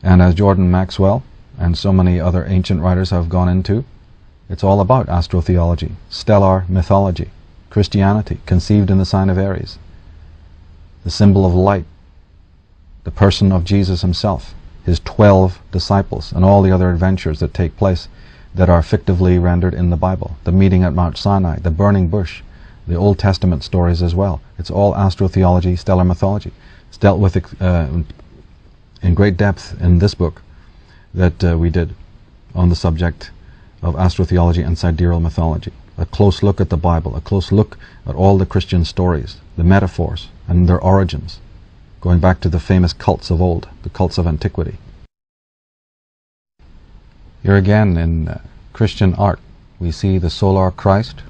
And as Jordan Maxwell and so many other ancient writers have gone into, it's all about astrotheology, stellar mythology, Christianity conceived in the sign of Aries, the symbol of light, the person of Jesus himself, his 12 disciples, and all the other adventures that take place that are fictively rendered in the Bible, the meeting at Mount Sinai, the burning bush, the Old Testament stories as well. It's all astrotheology, stellar mythology. It's dealt with in great depth in this book that we did on the subject of astrotheology and sidereal mythology. A close look at the Bible, a close look at all the Christian stories, the metaphors and their origins, going back to the famous cults of old, the cults of antiquity. Here again in Christian art we see the solar Christ.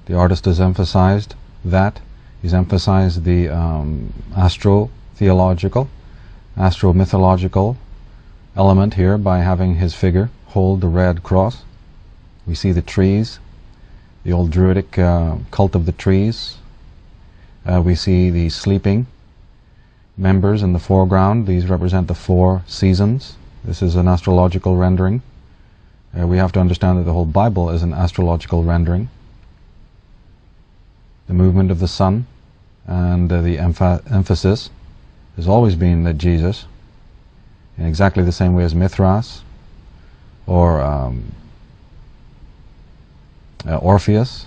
The artist has emphasized that. He's emphasized the astro-theological, astro-mythological element here by having his figure hold the red cross. We see the trees, the old Druidic cult of the trees. We see the sleeping members in the foreground. These represent the 4 seasons. This is an astrological rendering. We have to understand that the whole Bible is an astrological rendering. The movement of the sun, and the emphasis has always been that Jesus, in exactly the same way as Mithras or Orpheus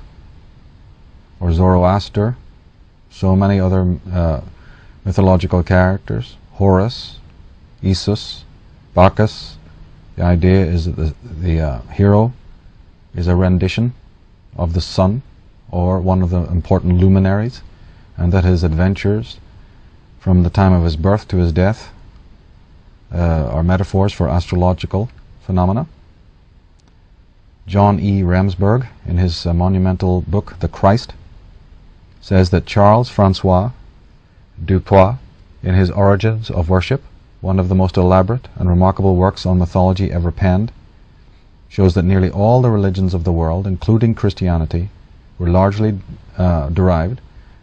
or Zoroaster, so many other mythological characters, Horus, Isis, Bacchus. The idea is that the hero is a rendition of the sun, or one of the important luminaries, and that his adventures from the time of his birth to his death are metaphors for astrological phenomena. John E. Remsburg, in his monumental book The Christ, says that Charles Francois Dupois, in his Origins of Worship, one of the most elaborate and remarkable works on mythology ever penned, shows that nearly all the religions of the world, including Christianity, were largely derived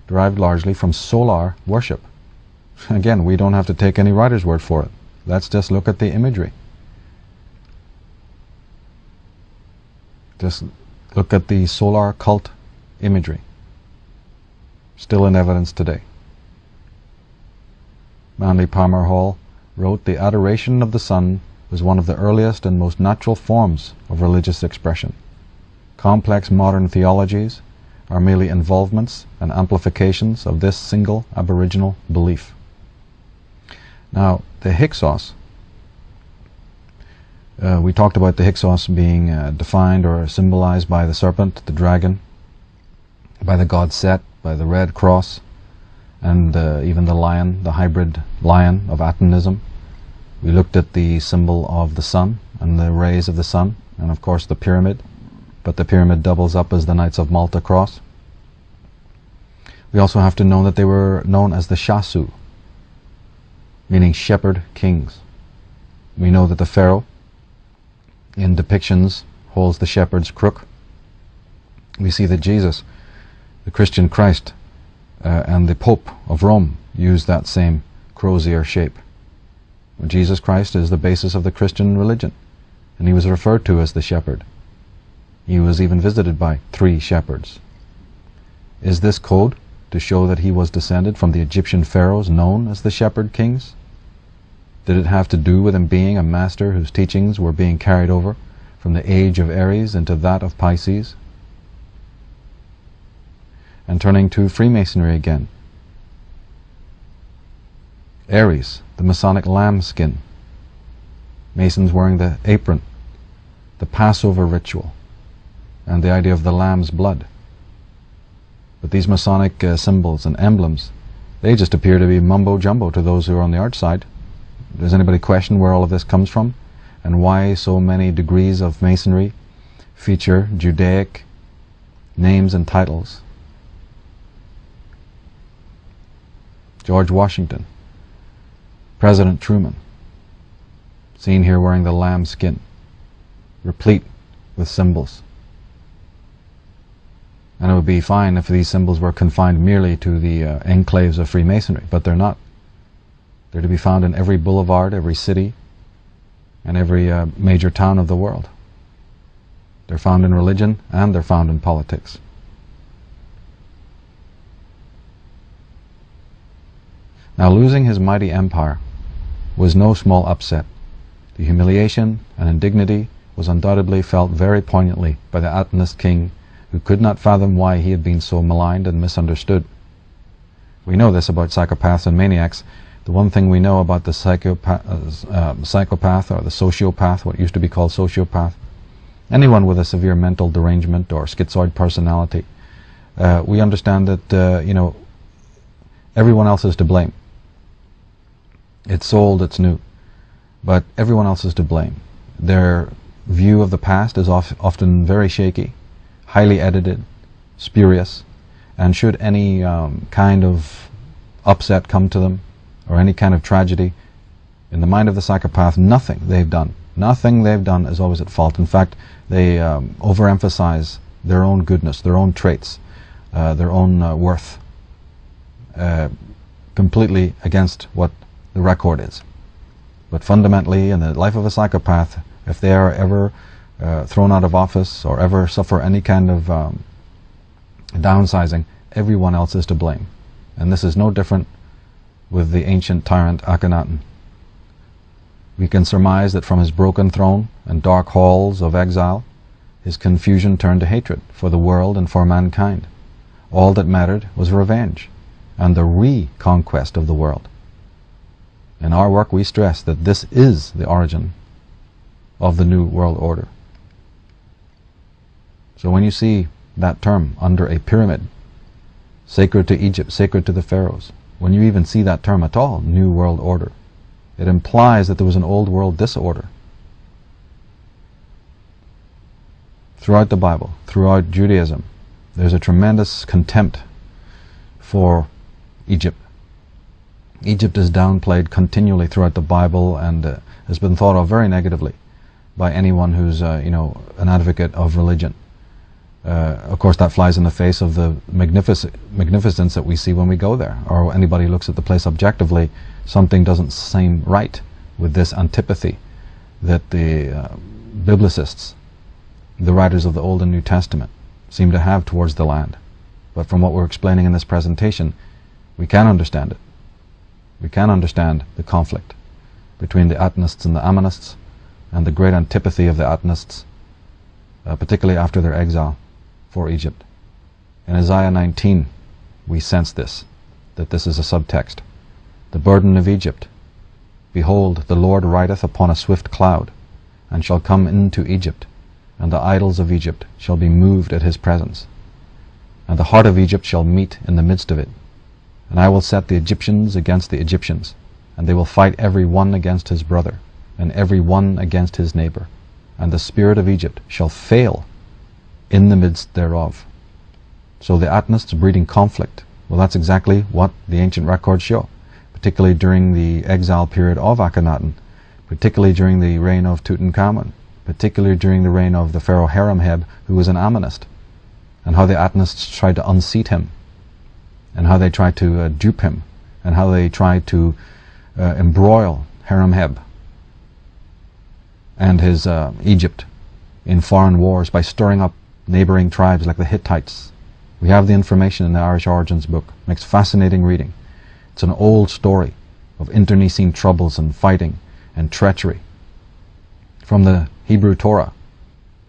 largely from solar worship. Again, we don't have to take any writer's word for it. Let's just look at the imagery. Just look at the solar cult imagery. Still in evidence today. Manly Palmer Hall wrote, "The adoration of the sun was one of the earliest and most natural forms of religious expression. Complex modern theologies are merely involvements and amplifications of this single aboriginal belief." Now, the Hyksos, we talked about the Hyksos being defined or symbolized by the serpent, the dragon, by the god Set, by the red cross, and even the lion, the hybrid lion of Atonism. We looked at the symbol of the sun and the rays of the sun, and of course the pyramid, but the pyramid doubles up as the Knights of Malta cross. We also have to know that they were known as the Shasu, meaning shepherd kings. We know that the Pharaoh, in depictions, holds the shepherd's crook. We see that Jesus, the Christian Christ, and the Pope of Rome use that same crozier shape. Jesus Christ is the basis of the Christian religion, and he was referred to as the shepherd. He was even visited by 3 shepherds. Is this code to show that he was descended from the Egyptian pharaohs known as the shepherd kings? Did it have to do with him being a master whose teachings were being carried over from the age of Aries into that of Pisces? And turning to Freemasonry again. Aries, the Masonic lambskin. Masons wearing the apron, the Passover ritual, and the idea of the lamb's blood. But these Masonic symbols and emblems, they just appear to be mumbo-jumbo to those who are on the outside. Does anybody question where all of this comes from, and why so many degrees of Masonry feature Judaic names and titles? George Washington, President Truman, seen here wearing the lamb skin, replete with symbols. And it would be fine if these symbols were confined merely to the enclaves of Freemasonry, but they're not. They're to be found in every boulevard, every city, and every major town of the world. They're found in religion, and they're found in politics. Now, losing his mighty empire was no small upset. The humiliation and indignity was undoubtedly felt very poignantly by the Atonist king, who could not fathom why he had been so maligned and misunderstood. We know this about psychopaths and maniacs. The one thing we know about the psychopath or the sociopath, what used to be called sociopath, anyone with a severe mental derangement or schizoid personality, we understand that everyone else is to blame. It's old, it's new, but everyone else is to blame. Their view of the past is often very shaky, highly edited, spurious, and should any kind of upset come to them, or any kind of tragedy, in the mind of the psychopath, nothing they've done Nothing they've done is always at fault. In fact, they overemphasize their own goodness, their own traits, their own worth, completely against what the record is. But fundamentally, in the life of a psychopath, if they are ever thrown out of office or ever suffer any kind of downsizing, everyone else is to blame. And this is no different with the ancient tyrant Akhenaten. We can surmise that from his broken throne and dark halls of exile, his confusion turned to hatred for the world and for mankind. All that mattered was revenge and the reconquest of the world. In our work we stress that this is the origin of the New World Order. So when you see that term under a pyramid, sacred to Egypt, sacred to the pharaohs, when you even see that term at all, New World Order, it implies that there was an old world disorder. Throughout the Bible, throughout Judaism, there's a tremendous contempt for Egypt. Egypt is downplayed continually throughout the Bible and has been thought of very negatively by anyone who's an advocate of religion. Of course, that flies in the face of the magnificence that we see when we go there, or anybody looks at the place objectively. Something doesn't seem right with this antipathy that the biblicists, the writers of the Old and New Testament, seem to have towards the land. But from what we're explaining in this presentation, we can understand it. We can understand the conflict between the Atenists and the Ammonists, and the great antipathy of the Atenists, particularly after their exile for Egypt. In Isaiah 19, we sense this, that this is a subtext. The burden of Egypt. Behold, the Lord rideth upon a swift cloud, and shall come into Egypt, and the idols of Egypt shall be moved at his presence. And the heart of Egypt shall meet in the midst of it. And I will set the Egyptians against the Egyptians, and they will fight every one against his brother, and every one against his neighbor. And the spirit of Egypt shall fail in the midst thereof. So the Atenists breeding conflict. Well, that's exactly what the ancient records show, particularly during the exile period of Akhenaten, particularly during the reign of Tutankhamun, particularly during the reign of the pharaoh Horemheb, who was an Ammonist, and how the Atenists tried to unseat him, and how they tried to dupe him, and how they tried to embroil Horemheb and his Egypt in foreign wars by stirring up neighboring tribes like the Hittites. We have the information in the Irish Origins book. Makes fascinating reading. It's an old story of internecine troubles and fighting and treachery. From the Hebrew Torah,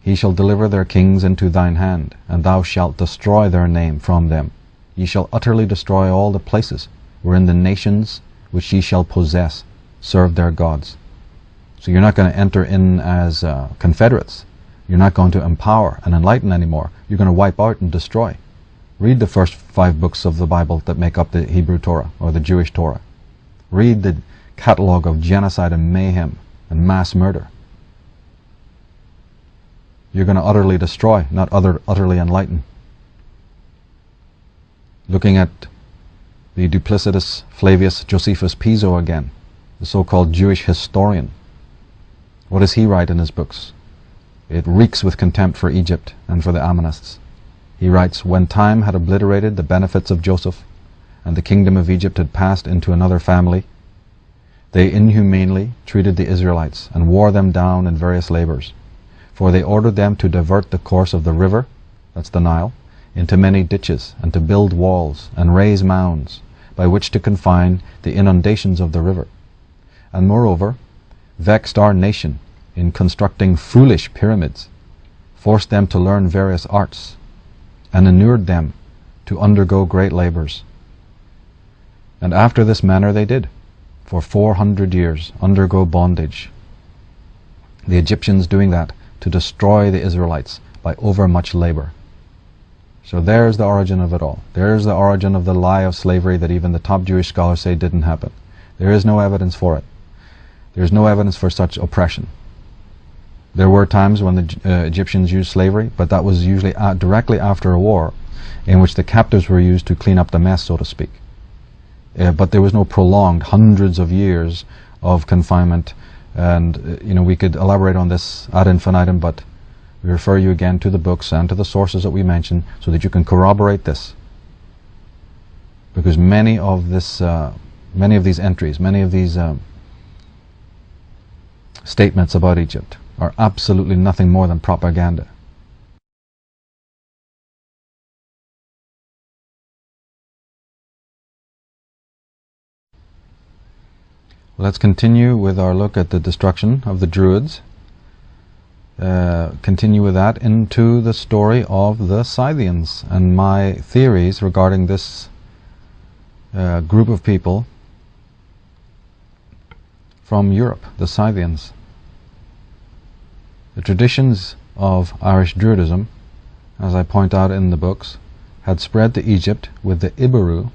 he shall deliver their kings into thine hand, and thou shalt destroy their name from them. Ye shall utterly destroy all the places wherein the nations which ye shall possess serve their gods. So you're not going to enter in as confederates. You're not going to empower and enlighten anymore. You're going to wipe out and destroy. Read the first 5 books of the Bible that make up the Hebrew Torah, or the Jewish Torah. Read the catalogue of genocide and mayhem and mass murder. You're going to utterly destroy, not utterly enlighten. Looking at the duplicitous Flavius Josephus Piso again, the so-called Jewish historian. What does he write in his books? It reeks with contempt for Egypt and for the Ammonists. He writes, when time had obliterated the benefits of Joseph, and the kingdom of Egypt had passed into another family, they inhumanely treated the Israelites and wore them down in various labors. For they ordered them to divert the course of the river, that's the Nile, into many ditches, and to build walls and raise mounds, by which to confine the inundations of the river. And moreover, vexed our nation in constructing foolish pyramids, forced them to learn various arts, and inured them to undergo great labors. And after this manner they did, for 400 years, undergo bondage. The Egyptians doing that to destroy the Israelites by overmuch labor. So there's the origin of it all. There's the origin of the lie of slavery that even the top Jewish scholars say didn't happen. There is no evidence for it. There's no evidence for such oppression. There were times when the Egyptians used slavery, but that was usually directly after a war in which the captives were used to clean up the mess, so to speak. But there was no prolonged hundreds of years of confinement And we could elaborate on this ad infinitum, but we refer you again to the books and to the sources that we mention so that you can corroborate this. Because many of these entries, many of these statements about Egypt are absolutely nothing more than propaganda. Let's continue with our look at the destruction of the Druids. Continue with that into the story of the Scythians and my theories regarding this group of people from Europe, the Scythians. The traditions of Irish Druidism, as I point out in the books, had spread to Egypt with the Iberu,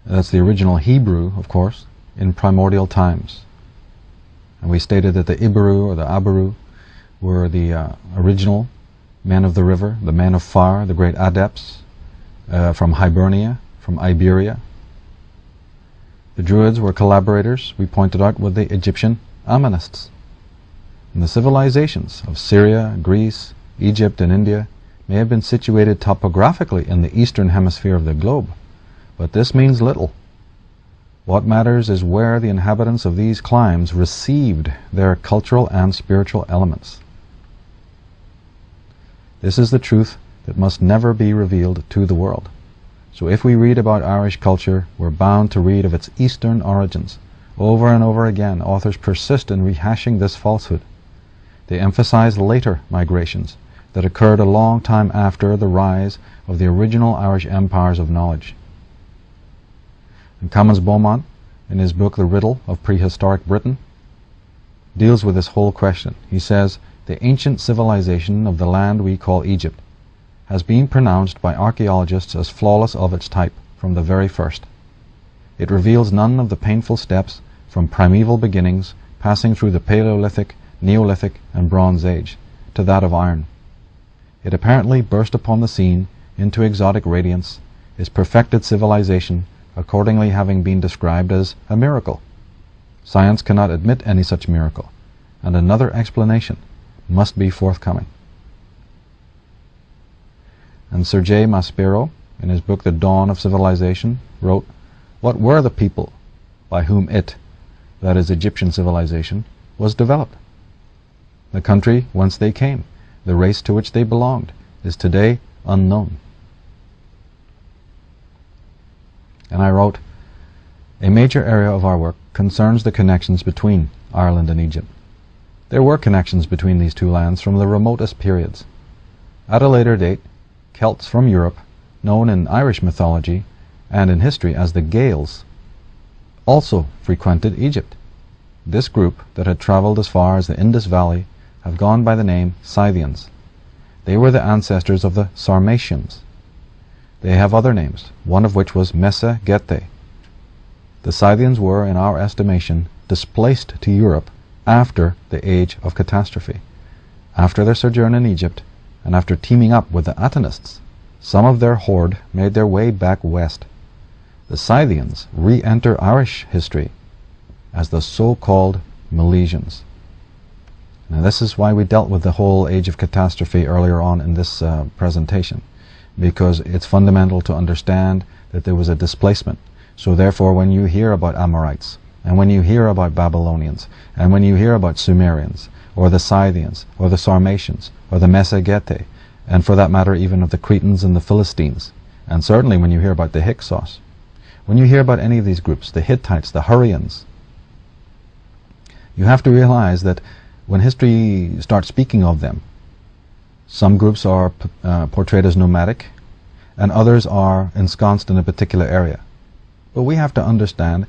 that's the original Hebrew, of course, in primordial times. And we stated that the Iberu or the Aberu were the original men of the river, the men of fire, the great adepts from Hibernia, from Iberia. The Druids were collaborators, we pointed out, with the Egyptian Ammonists. And the civilizations of Syria, Greece, Egypt and India may have been situated topographically in the eastern hemisphere of the globe, but this means little. What matters is where the inhabitants of these climes received their cultural and spiritual elements. This is the truth that must never be revealed to the world. So if we read about Irish culture, we're bound to read of its eastern origins. Over and over again, authors persist in rehashing this falsehood. They emphasize later migrations that occurred a long time after the rise of the original Irish empires of knowledge. And Comyns Beaumont, in his book The Riddle of Prehistoric Britain, deals with this whole question. He says, the ancient civilization of the land we call Egypt has been pronounced by archaeologists as flawless of its type from the very first. It reveals none of the painful steps from primeval beginnings passing through the Paleolithic, Neolithic and Bronze Age to that of iron. It apparently burst upon the scene into exotic radiance, is perfected civilization accordingly having been described as a miracle. Science cannot admit any such miracle, and another explanation must be forthcoming. And Sergei Maspero, in his book The Dawn of Civilization, wrote, what were the people by whom it, that is Egyptian civilization, was developed? The country whence they came, the race to which they belonged, is today unknown. And I wrote, a major area of our work concerns the connections between Ireland and Egypt. There were connections between these two lands from the remotest periods. At a later date, Celts from Europe, known in Irish mythology and in history as the Gaels, also frequented Egypt. This group that had travelled as far as the Indus Valley have gone by the name Scythians. They were the ancestors of the Sarmatians. They have other names, one of which was Messe Getae. The Scythians were, in our estimation, displaced to Europe after the Age of Catastrophe. After their sojourn in Egypt, and after teaming up with the Atenists, some of their horde made their way back west. The Scythians re-enter Irish history as the so-called Milesians. Now this is why we dealt with the whole Age of Catastrophe earlier on in this presentation, because it's fundamental to understand that there was a displacement. So therefore, when you hear about Amorites, and when you hear about Babylonians, and when you hear about Sumerians, or the Scythians, or the Sarmatians, or the Messe Getae, and for that matter even of the Cretans and the Philistines, and certainly when you hear about the Hyksos, when you hear about any of these groups, the Hittites, the Hurrians, you have to realize that when history starts speaking of them, some groups are portrayed as nomadic, and others are ensconced in a particular area. But we have to understand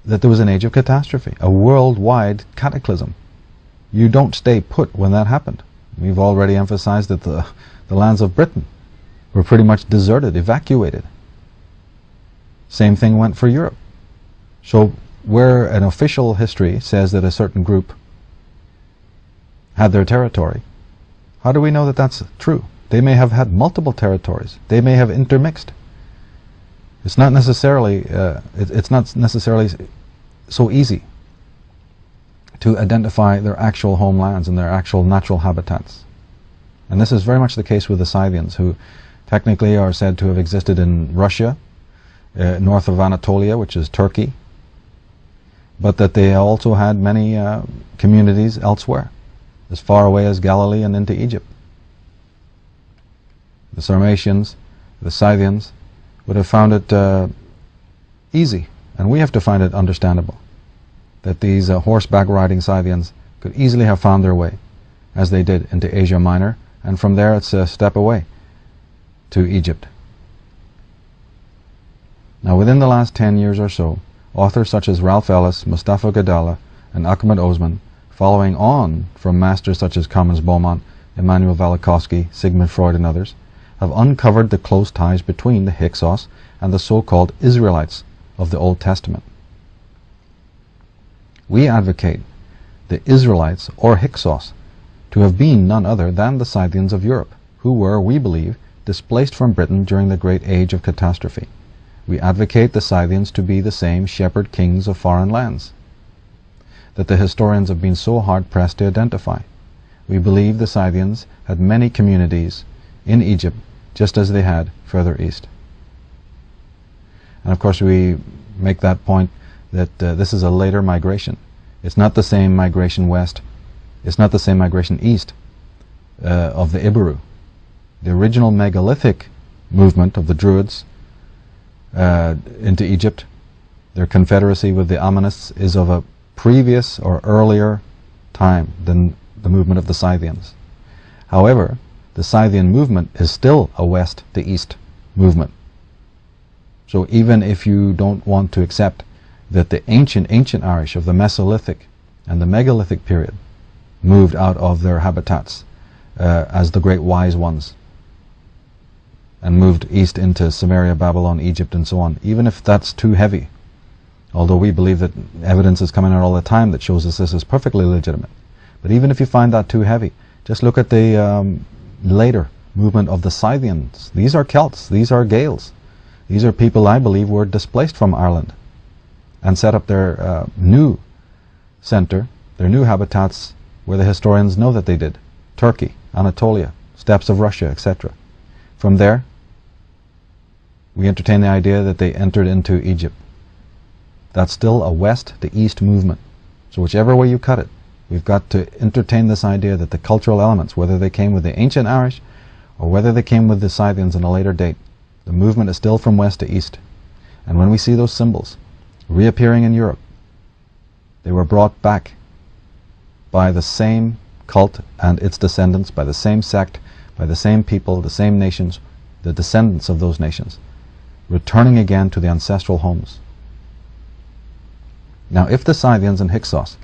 that there was an age of catastrophe, a worldwide cataclysm. You don't stay put when that happened. We've already emphasized that the lands of Britain were pretty much deserted, evacuated. Same thing went for Europe. So where an official history says that a certain group had their territory, how do we know that that's true? They may have had multiple territories. They may have intermixed. It's not necessarily so easy. to identify their actual homelands and their actual natural habitats. And this is very much the case with the Scythians, who technically are said to have existed in Russia, north of Anatolia, which is Turkey, but that they also had many communities elsewhere, as far away as Galilee and into Egypt. The Sarmatians, the Scythians, would have found it easy, and we have to find it understandable, that these horseback riding Scythians could easily have found their way, as they did, into Asia Minor, and from there it's a step away to Egypt. Now, within the last 10 years or so, authors such as Ralph Ellis, Mustafa Gadala, and Ahmed Osman, following on from masters such as Cummins Beaumont, Immanuel Velikovsky, Sigmund Freud, and others, have uncovered the close ties between the Hyksos and the so-called Israelites of the Old Testament. We advocate the Israelites, or Hyksos, to have been none other than the Scythians of Europe, who were, we believe, displaced from Britain during the Great Age of Catastrophe. We advocate the Scythians to be the same shepherd kings of foreign lands that the historians have been so hard-pressed to identify. We believe the Scythians had many communities in Egypt, just as they had further east. And of course we make that point that this is a later migration. It's not the same migration west, it's not the same migration east of the Iberu. The original megalithic movement of the Druids into Egypt, their confederacy with the Ammonists, is of a previous or earlier time than the movement of the Scythians. However, the Scythian movement is still a west to east movement. So even if you don't want to accept that the ancient Irish of the Mesolithic and the megalithic period moved out of their habitats as the great wise ones and moved east into Samaria, Babylon, Egypt, and so on, even if that's too heavy, although we believe that evidence is coming out all the time that shows us this is perfectly legitimate. But even if you find that too heavy, just look at the later movement of the Scythians. These are Celts, these are Gaels. These are people I believe were displaced from Ireland and set up their new center, their new habitats, where the historians know that they did. Turkey, Anatolia, steppes of Russia, etc. From there, we entertain the idea that they entered into Egypt. That's still a west to east movement. So whichever way you cut it, we've got to entertain this idea that the cultural elements, whether they came with the ancient Irish or whether they came with the Scythians in a later date, the movement is still from west to east. And when we see those symbols reappearing in Europe, they were brought back by the same cult and its descendants, by the same sect, by the same people, the same nations, the descendants of those nations, returning again to the ancestral homes. Now, if the Scythians and Hyksos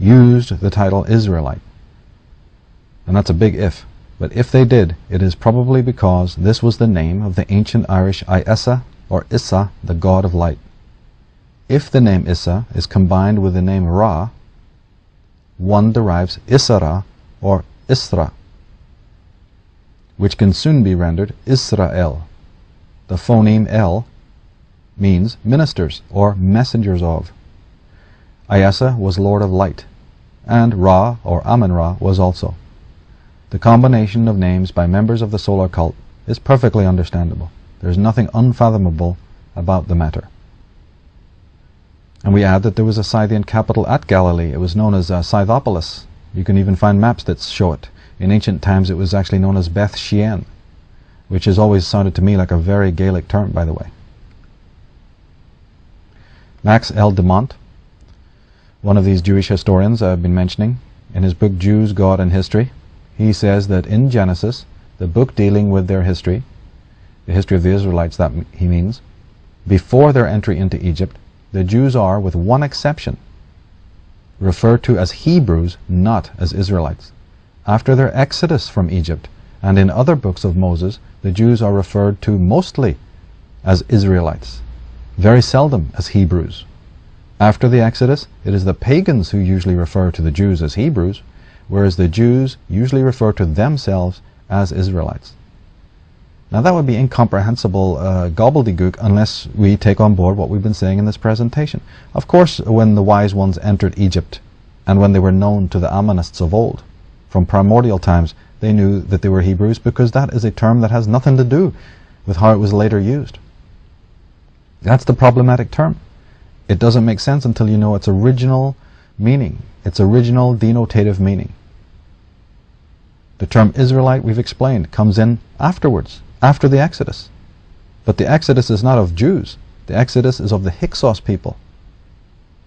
used the title Israelite, and that's a big if, but if they did, it is probably because this was the name of the ancient Irish Iessa, or Issa, the god of light. If the name Issa is combined with the name Ra, one derives Isra, or Isra, which can soon be rendered Israel. The phoneme El means ministers, or messengers of. Iessa was Lord of Light, and Ra, or Amun-Ra, was also. The combination of names by members of the solar cult is perfectly understandable. There is nothing unfathomable about the matter. And we add that there was a Scythian capital at Galilee. It was known as Scythopolis. You can even find maps that show it. In ancient times it was actually known as Beth Shean, which has always sounded to me like a very Gaelic term, by the way. Max L. de Mont, one of these Jewish historians I've been mentioning, in his book Jews, God and History, he says that in Genesis, the book dealing with their history, the history of the Israelites, that he means, before their entry into Egypt, the Jews are, with one exception, referred to as Hebrews, not as Israelites. After their exodus from Egypt, and in other books of Moses, the Jews are referred to mostly as Israelites, very seldom as Hebrews. After the Exodus, it is the pagans who usually refer to the Jews as Hebrews, whereas the Jews usually refer to themselves as Israelites. Now that would be incomprehensible gobbledygook unless we take on board what we've been saying in this presentation. Of course, when the wise ones entered Egypt and when they were known to the Ammonists of old. From primordial times, they knew that they were Hebrews, because that is a term that has nothing to do with how it was later used. That's the problematic term. It doesn't make sense until you know its original meaning, its original denotative meaning. The term Israelite, we've explained, comes in afterwards, after the Exodus. But the Exodus is not of Jews. The Exodus is of the Hyksos people.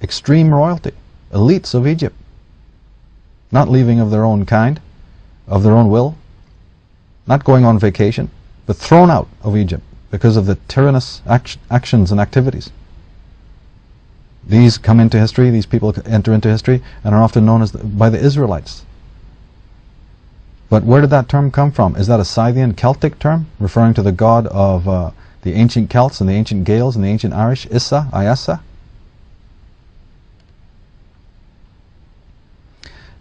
Extreme royalty, elites of Egypt. Not leaving of their own kind, of their own will. Not going on vacation, but thrown out of Egypt because of the tyrannous actions and activities. These come into history, these people enter into history, and are often known as by the Israelites. But where did that term come from? Is that a Scythian Celtic term, referring to the god of the ancient Celts and the ancient Gaels and the ancient Irish, Issa, Iessa?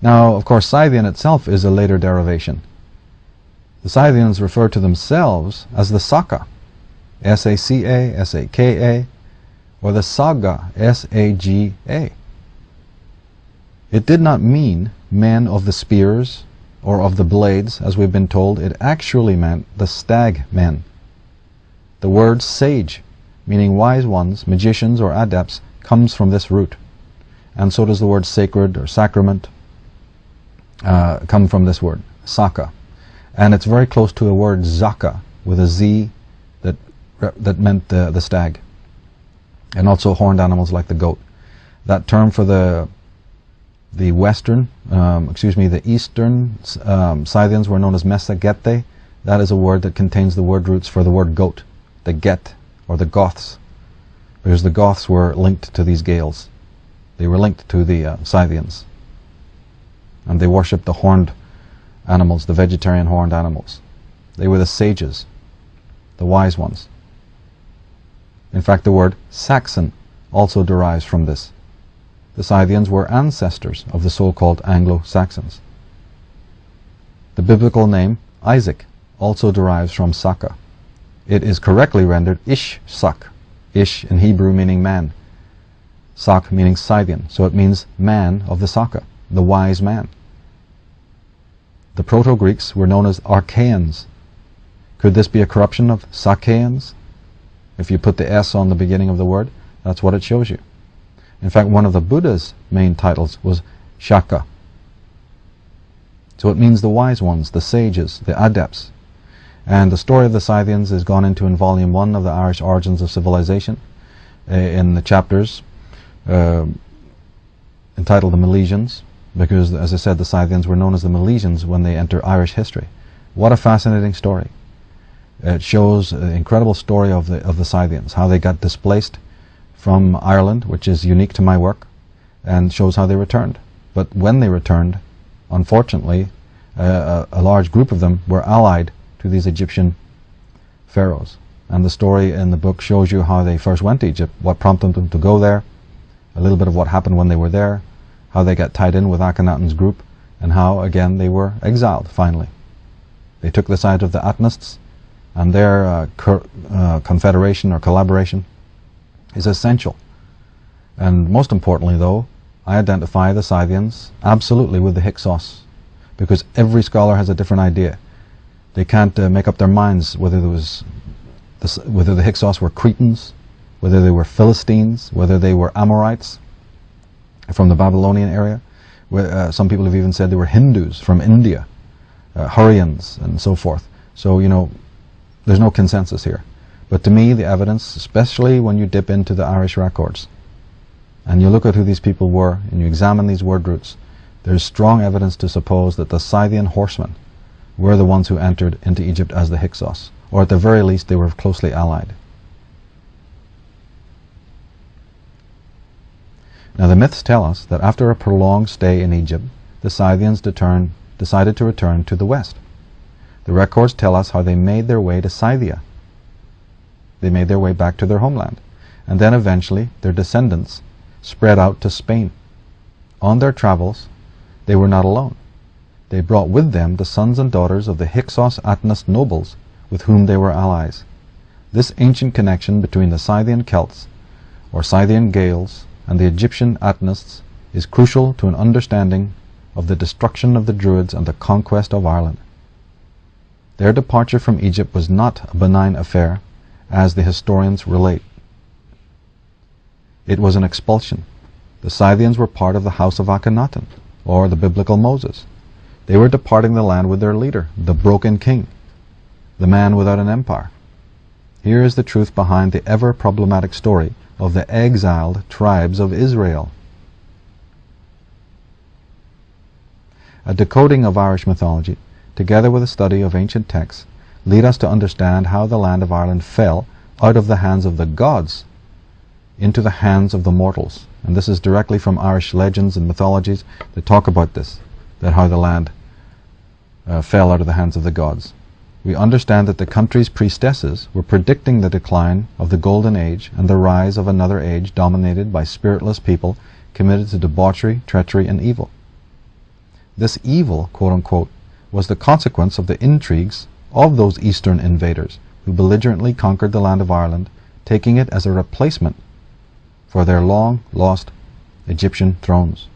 Now, of course, Scythian itself is a later derivation. The Scythians refer to themselves as the Saka, S-A-C-A, S-A-K-A, or the Saga, S-A-G-A. It did not mean men of the spears or of the blades, as we've been told. It actually meant the stag men. The word sage, meaning wise ones, magicians or adepts, comes from this root. And so does the word sacred or sacrament come from this word, Saka. And it's very close to the word Zaka, with a Z that meant the stag. And also horned animals like the goat. That term for the Eastern Scythians were known as Mesagete. That is a word that contains the word roots for the word goat, the Get, or the Goths, because the Goths were linked to these Gaels. They were linked to the Scythians. And they worshipped the horned animals, the vegetarian horned animals. They were the sages, the wise ones. In fact, the word Saxon also derives from this. The Scythians were ancestors of the so-called Anglo-Saxons. The biblical name Isaac also derives from Saka. It is correctly rendered Ish-Sak, Ish in Hebrew meaning man, Sak meaning Scythian, so it means man of the Saka, the wise man. The Proto-Greeks were known as Archaeans. Could this be a corruption of Sacaeans? If you put the S on the beginning of the word, that's what it shows you. In fact, one of the Buddha's main titles was Shaka. So it means the wise ones, the sages, the adepts. And the story of the Scythians is gone into in Volume 1 of the Irish Origins of Civilization, in the chapters entitled The Milesians, because, as I said, the Scythians were known as the Milesians when they enter Irish history. What a fascinating story. It shows the incredible story of the Scythians, how they got displaced from Ireland, which is unique to my work, and shows how they returned. But when they returned, unfortunately, a large group of them were allied to these Egyptian pharaohs. And the story in the book shows you how they first went to Egypt, what prompted them to go there, a little bit of what happened when they were there, how they got tied in with Akhenaten's group, and how, again, they were exiled, finally. They took the side of the Atenists, and their confederation or collaboration is essential. And most importantly, though, I identify the Scythians absolutely with the Hyksos, because every scholar has a different idea. They can't make up their minds whether the Hyksos were Cretans, whether they were Philistines, whether they were Amorites from the Babylonian area. Some people have even said they were Hindus from India, Hurrians, and so forth. So, there's no consensus here. But to me, the evidence, especially when you dip into the Irish records, and you look at who these people were, and you examine these word roots, there's strong evidence to suppose that the Scythian horsemen were the ones who entered into Egypt as the Hyksos, or at the very least they were closely allied. Now the myths tell us that after a prolonged stay in Egypt, the Scythians decided to return to the west. The records tell us how they made their way to Scythia. They made their way back to their homeland, and then eventually their descendants spread out to Spain. On their travels, they were not alone. They brought with them the sons and daughters of the Hyksos Atenist nobles with whom they were allies. This ancient connection between the Scythian Celts, or Scythian Gaels, and the Egyptian Atenists is crucial to an understanding of the destruction of the Druids and the conquest of Ireland. Their departure from Egypt was not a benign affair, as the historians relate. It was an expulsion. The Scythians were part of the house of Akhenaten, or the biblical Moses. They were departing the land with their leader, the broken king, the man without an empire. Here is the truth behind the ever-problematic story of the exiled tribes of Israel. A decoding of Irish mythology, together with a study of ancient texts, lead us to understand how the land of Ireland fell out of the hands of the gods into the hands of the mortals. And this is directly from Irish legends and mythologies that talk about this, that how the land fell out of the hands of the gods. We understand that the country's priestesses were predicting the decline of the Golden Age and the rise of another age dominated by spiritless people committed to debauchery, treachery, and evil. This evil, quote-unquote, was the consequence of the intrigues of those eastern invaders who belligerently conquered the land of Ireland, taking it as a replacement for their long-lost Egyptian thrones.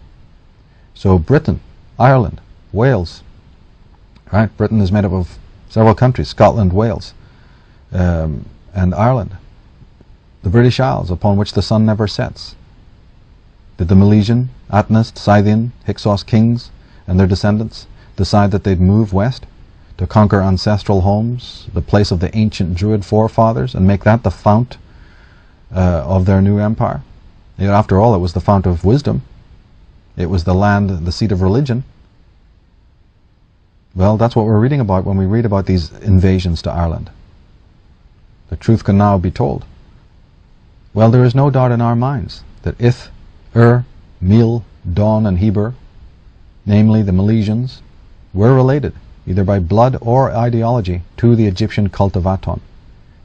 So Britain, Ireland, Wales, right? Britain is made up of several countries, Scotland, Wales, and Ireland. The British Isles, upon which the sun never sets. Did the Milesian, Atnist, Scythian, Hyksos kings and their descendants decide that they'd move west to conquer ancestral homes, the place of the ancient Druid forefathers, and make that the fount of their new empire? After all, it was the fount of wisdom. It was the land, the seat of religion. Well, that's what we're reading about when we read about these invasions to Ireland. The truth can now be told. Well, there is no doubt in our minds that Ith, Ur, Mil, Don, and Heber, namely the Milesians, were related, either by blood or ideology, to the Egyptian cult of Aton.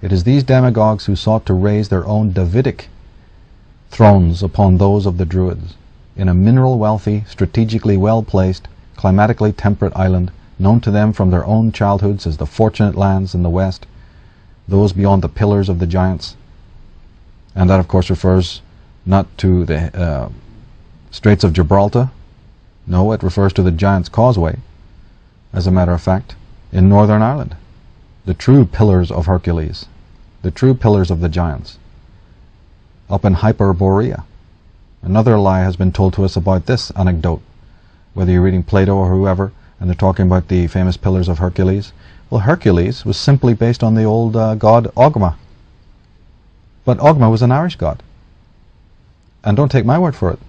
It is these demagogues who sought to raise their own Davidic thrones upon those of the Druids, in a mineral-wealthy, strategically well-placed, climatically temperate island, known to them from their own childhoods as the Fortunate Lands in the west, those beyond the Pillars of the Giants. And that, of course, refers not to the Straits of Gibraltar. No, it refers to the Giant's Causeway, as a matter of fact, in Northern Ireland. The true Pillars of Hercules, the true Pillars of the Giants, up in Hyperborea. Another lie has been told to us about this anecdote, whether you're reading Plato or whoever, and they're talking about the famous Pillars of Hercules. Well, Hercules was simply based on the old god Ogma. But Ogma was an Irish god. And don't take my word for it.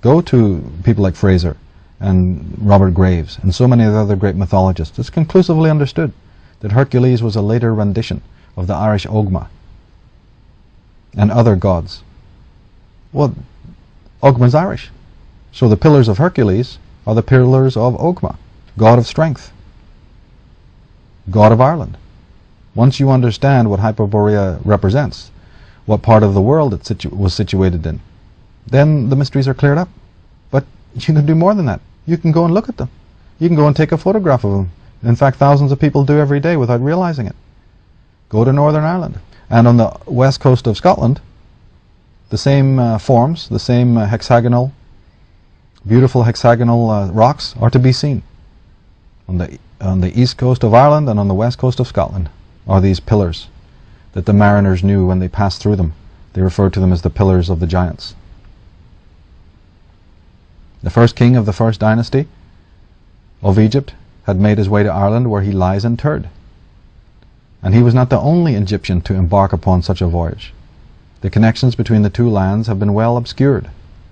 Go to people like Fraser and Robert Graves and so many of the other great mythologists. It's conclusively understood that Hercules was a later rendition of the Irish Ogma and other gods. Well, Ogma's Irish. So the Pillars of Hercules are the Pillars of Ogma, god of strength, god of Ireland. Once you understand what Hyperborea represents, what part of the world it was situated in, then the mysteries are cleared up. But you can do more than that. You can go and look at them. You can go and take a photograph of them. In fact, thousands of people do every day without realizing it. Go to Northern Ireland. And on the west coast of Scotland, the same forms, the same beautiful hexagonal rocks are to be seen. On the east coast of Ireland and on the west coast of Scotland are these pillars that the mariners knew when they passed through them. They referred to them as the Pillars of the Giants. The first king of the first dynasty of Egypt had made his way to Ireland, where he lies interred. And he was not the only Egyptian to embark upon such a voyage. The connections between the two lands have been well obscured,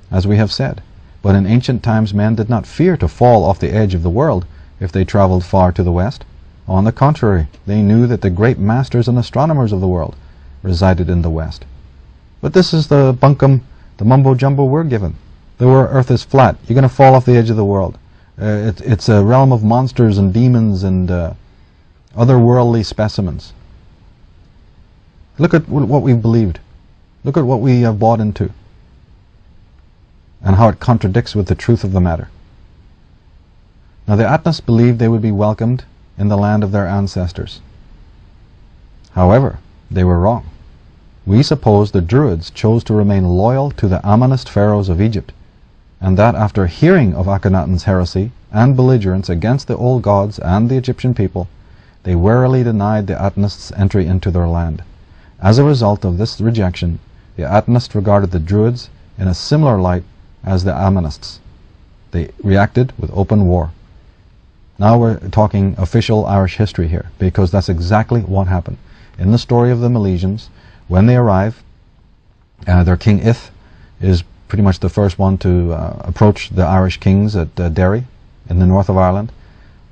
as we have said. But in ancient times men did not fear to fall off the edge of the world if they traveled far to the west. On the contrary, they knew that the great masters and astronomers of the world resided in the west. But this is the bunkum, the mumbo-jumbo we're given. The earth is flat. You're going to fall off the edge of the world. It's a realm of monsters and demons and otherworldly specimens. Look at what we've believed. Look at what we have bought into and how it contradicts with the truth of the matter. Now the Atnas believed they would be welcomed in the land of their ancestors. However, they were wrong. We suppose the Druids chose to remain loyal to the Amonist pharaohs of Egypt and that after hearing of Akhenaten's heresy and belligerence against the old gods and the Egyptian people, they warily denied the Atenists entry into their land. As a result of this rejection, the Atenists regarded the Druids in a similar light as the Ammonists. They reacted with open war. Now we're talking official Irish history here, because that's exactly what happened. In the story of the Milesians, when they arrive, their king Ith is pretty much the first one to approach the Irish kings at Derry in the north of Ireland.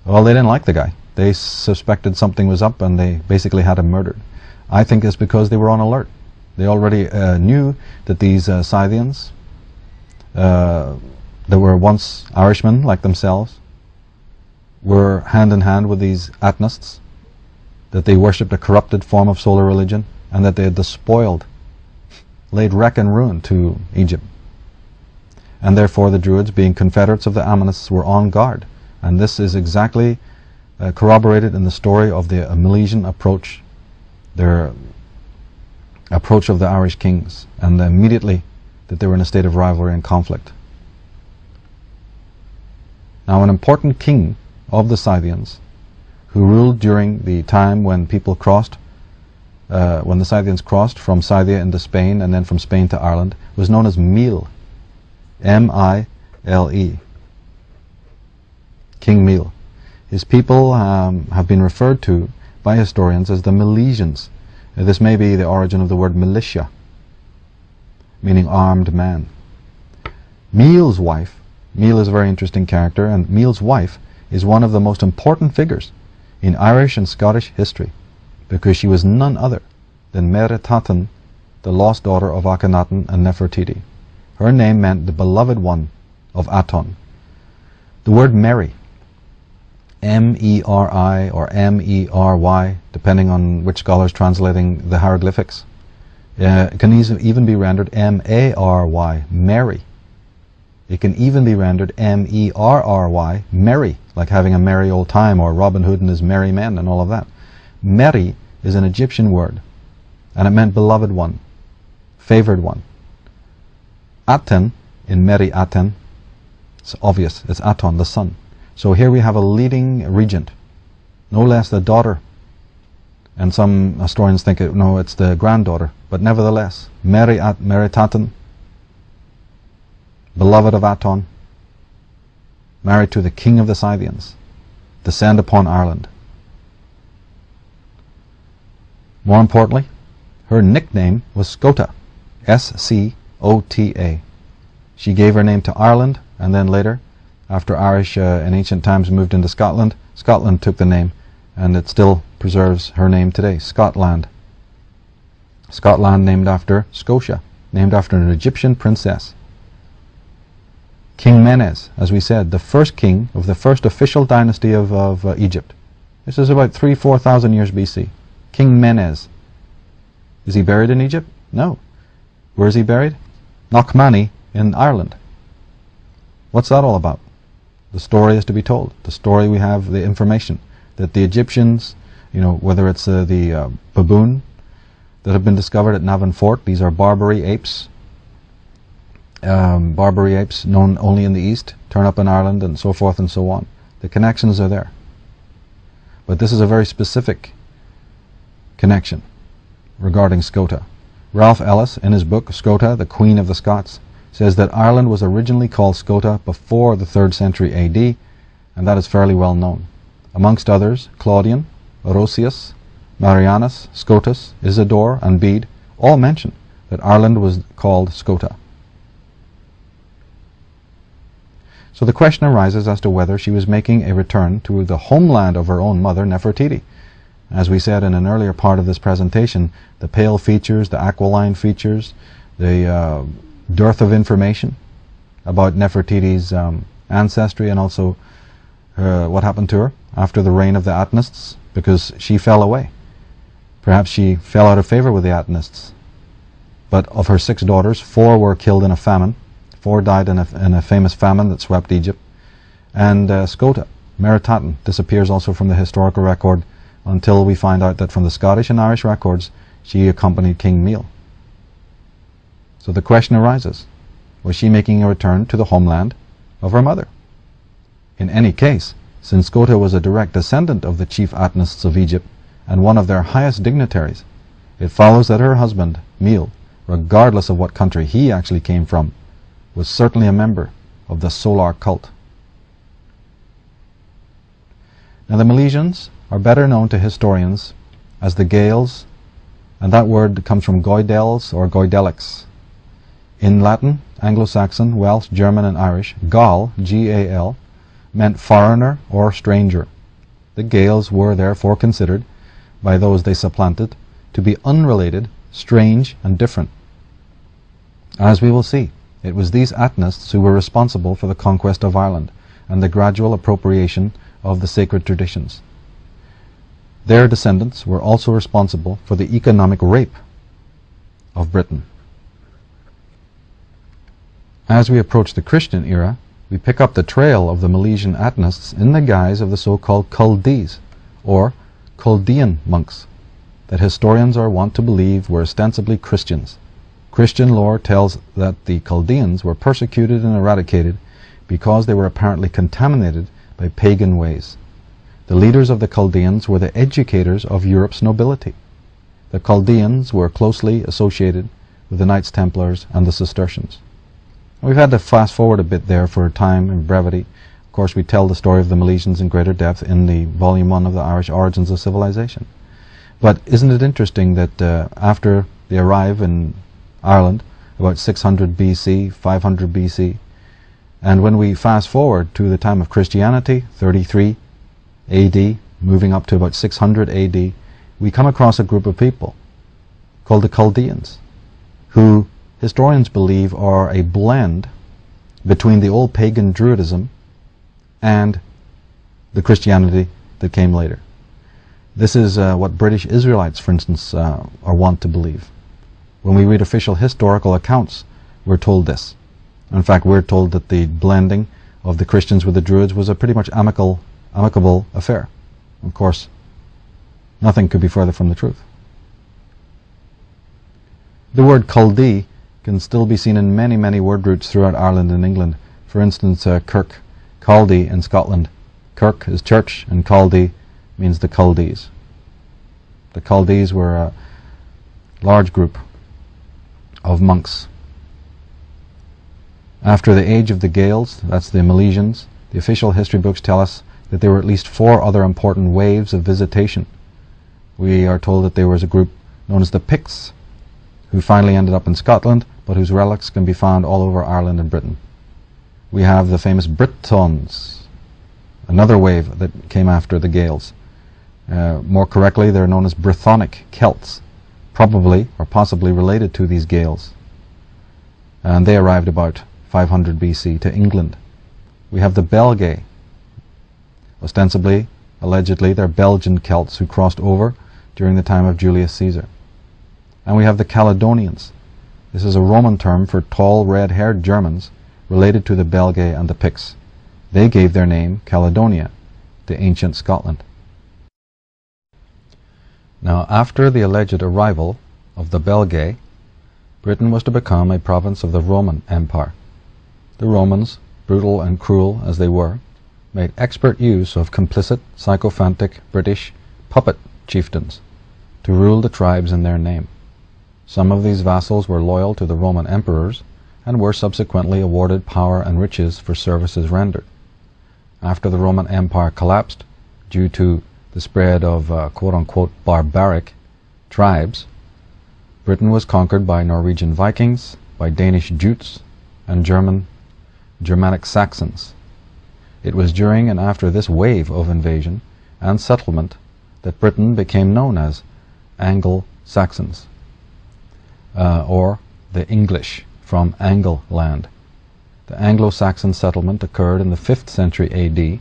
Well, they didn't like the guy. They suspected something was up, and they basically had him murdered. I think it's because they were on alert. They already knew that these Scythians, that were once Irishmen like themselves, were hand in hand with these Atenists, that they worshipped a corrupted form of solar religion, and that they had despoiled, laid wreck and ruin to Egypt. And therefore the Druids, being confederates of the Ammonists, were on guard. And this is exactly corroborated in the story of the Milesian approach, their approach of the Irish kings, and immediately that they were in a state of rivalry and conflict. Now, an important king of the Scythians, who ruled during the time when people crossed, when the Scythians crossed from Scythia into Spain and then from Spain to Ireland, was known as Mile. M-I-L-E. King Mile. His people have been referred to by historians as the Milesians. This may be the origin of the word militia, meaning armed man. Mile's wife, Mile is a very interesting character, and Mile's wife is one of the most important figures in Irish and Scottish history, because she was none other than Meritaten, the lost daughter of Akhenaten and Nefertiti. Her name meant the beloved one of Aton. The word Mary, M-E-R-I or M-E-R-Y, depending on which scholar is translating the hieroglyphics, can even be rendered M-A-R-Y, Mary. It can even be rendered M-E-R-R-Y, merry, like having a merry old time, or Robin Hood and his merry men and all of that. Meri is an Egyptian word, and it meant beloved one, favored one. Aten, in Meri Aten, it's obvious, it's Aton, the sun. So here we have a leading regent, no less the daughter, and some historians think no, it's the granddaughter, but nevertheless, Meritaten, beloved of Aton, married to the king of the Scythians, descend upon Ireland. More importantly, her nickname was Scota, S-C-O-T-A. She gave her name to Ireland, and then later, after Irish in ancient times moved into Scotland, Scotland took the name, and it still preserves her name today, Scotland. Scotland named after Scotia, named after an Egyptian princess. King Menes, as we said, the first king of the first official dynasty of Egypt. This is about 3,000–4,000 years BC. King Menes. Is he buried in Egypt? No. Where is he buried? Knockmany in Ireland. What's that all about? The story is to be told. The story, we have the information that the Egyptians, whether it's the baboon that have been discovered at Navan Fort, these are Barbary apes. Barbary apes known only in the East, turn up in Ireland, and so forth and so on. The connections are there. But this is a very specific connection regarding Scota. Ralph Ellis, in his book Scota, the Queen of the Scots, says that Ireland was originally called Scota before the 3rd century AD, and that is fairly well known. Amongst others, Claudian, Orosius, Marianus, Scotus, Isidore, and Bede all mention that Ireland was called Scota. So the question arises as to whether she was making a return to the homeland of her own mother, Nefertiti. As we said in an earlier part of this presentation, the pale features, the aquiline features, the dearth of information about Nefertiti's ancestry, and also what happened to her after the reign of the Atenists, because she fell away. Perhaps she fell out of favor with the Atenists. But of her 6 daughters, 4 were killed in a famine. 4 died in a famous famine that swept Egypt. And Scota, Meritaten, disappears also from the historical record until we find out that from the Scottish and Irish records she accompanied King Mile. So the question arises, was she making a return to the homeland of her mother? In any case, since Gotha was a direct descendant of the chief Atnists of Egypt and one of their highest dignitaries, it follows that her husband, Mil, regardless of what country he actually came from, was certainly a member of the solar cult. Now the Milesians are better known to historians as the Gaels, and that word comes from Goidels or Goidelics. In Latin, Anglo-Saxon, Welsh, German and Irish, Gael, G-A-L, meant foreigner or stranger. The Gaels were therefore considered, by those they supplanted, to be unrelated, strange and different. As we will see, it was these Atnists who were responsible for the conquest of Ireland and the gradual appropriation of the sacred traditions. Their descendants were also responsible for the economic rape of Britain. As we approach the Christian era, we pick up the trail of the Milesian Atnists in the guise of the so-called Chaldees, or Chaldean monks, that historians are wont to believe were ostensibly Christians. Christian lore tells that the Chaldeans were persecuted and eradicated because they were apparently contaminated by pagan ways. The leaders of the Chaldeans were the educators of Europe's nobility. The Chaldeans were closely associated with the Knights Templars and the Cistercians. We've had to fast forward a bit there for time and brevity. Of course, we tell the story of the Milesians in greater depth in the Volume 1 of the Irish Origins of Civilization. But isn't it interesting that after they arrive in Ireland, about 600 BC, 500 BC, and when we fast forward to the time of Christianity, 33 AD, moving up to about 600 AD, we come across a group of people called the Chaldeans, who historians believe are a blend between the old pagan Druidism and the Christianity that came later. This is what British Israelites, for instance, are wont to believe. When we read official historical accounts, we're told this. In fact, we're told that the blending of the Christians with the Druids was a pretty much amicable affair. Of course, nothing could be further from the truth. The word Chaldee can still be seen in many, many word roots throughout Ireland and England. For instance, Kirk, Chaldee in Scotland. Kirk is church, and Chaldee means the Chaldees. The Chaldees were a large group of monks. After the age of the Gaels, that's the Milesians, the official history books tell us that there were at least 4 other important waves of visitation. We are told that there was a group known as the Picts, who finally ended up in Scotland, but whose relics can be found all over Ireland and Britain. We have the famous Britons, another wave that came after the Gaels. More correctly, they're known as Brythonic Celts, probably or possibly related to these Gaels. And they arrived about 500 BC to England. We have the Belgae. Ostensibly, allegedly, they're Belgian Celts who crossed over during the time of Julius Caesar. And we have the Caledonians. This is a Roman term for tall, red-haired Germans related to the Belgae and the Picts. They gave their name, Caledonia, to ancient Scotland. Now, after the alleged arrival of the Belgae, Britain was to become a province of the Roman Empire. The Romans, brutal and cruel as they were, made expert use of complicit, sycophantic British puppet chieftains to rule the tribes in their name. Some of these vassals were loyal to the Roman emperors and were subsequently awarded power and riches for services rendered. After the Roman Empire collapsed, due to the spread of quote-unquote barbaric tribes, Britain was conquered by Norwegian Vikings, by Danish Jutes, and Germanic Saxons. It was during and after this wave of invasion and settlement that Britain became known as Anglo-Saxons, or the English from Angleland. The Anglo-Saxon settlement occurred in the 5th century AD,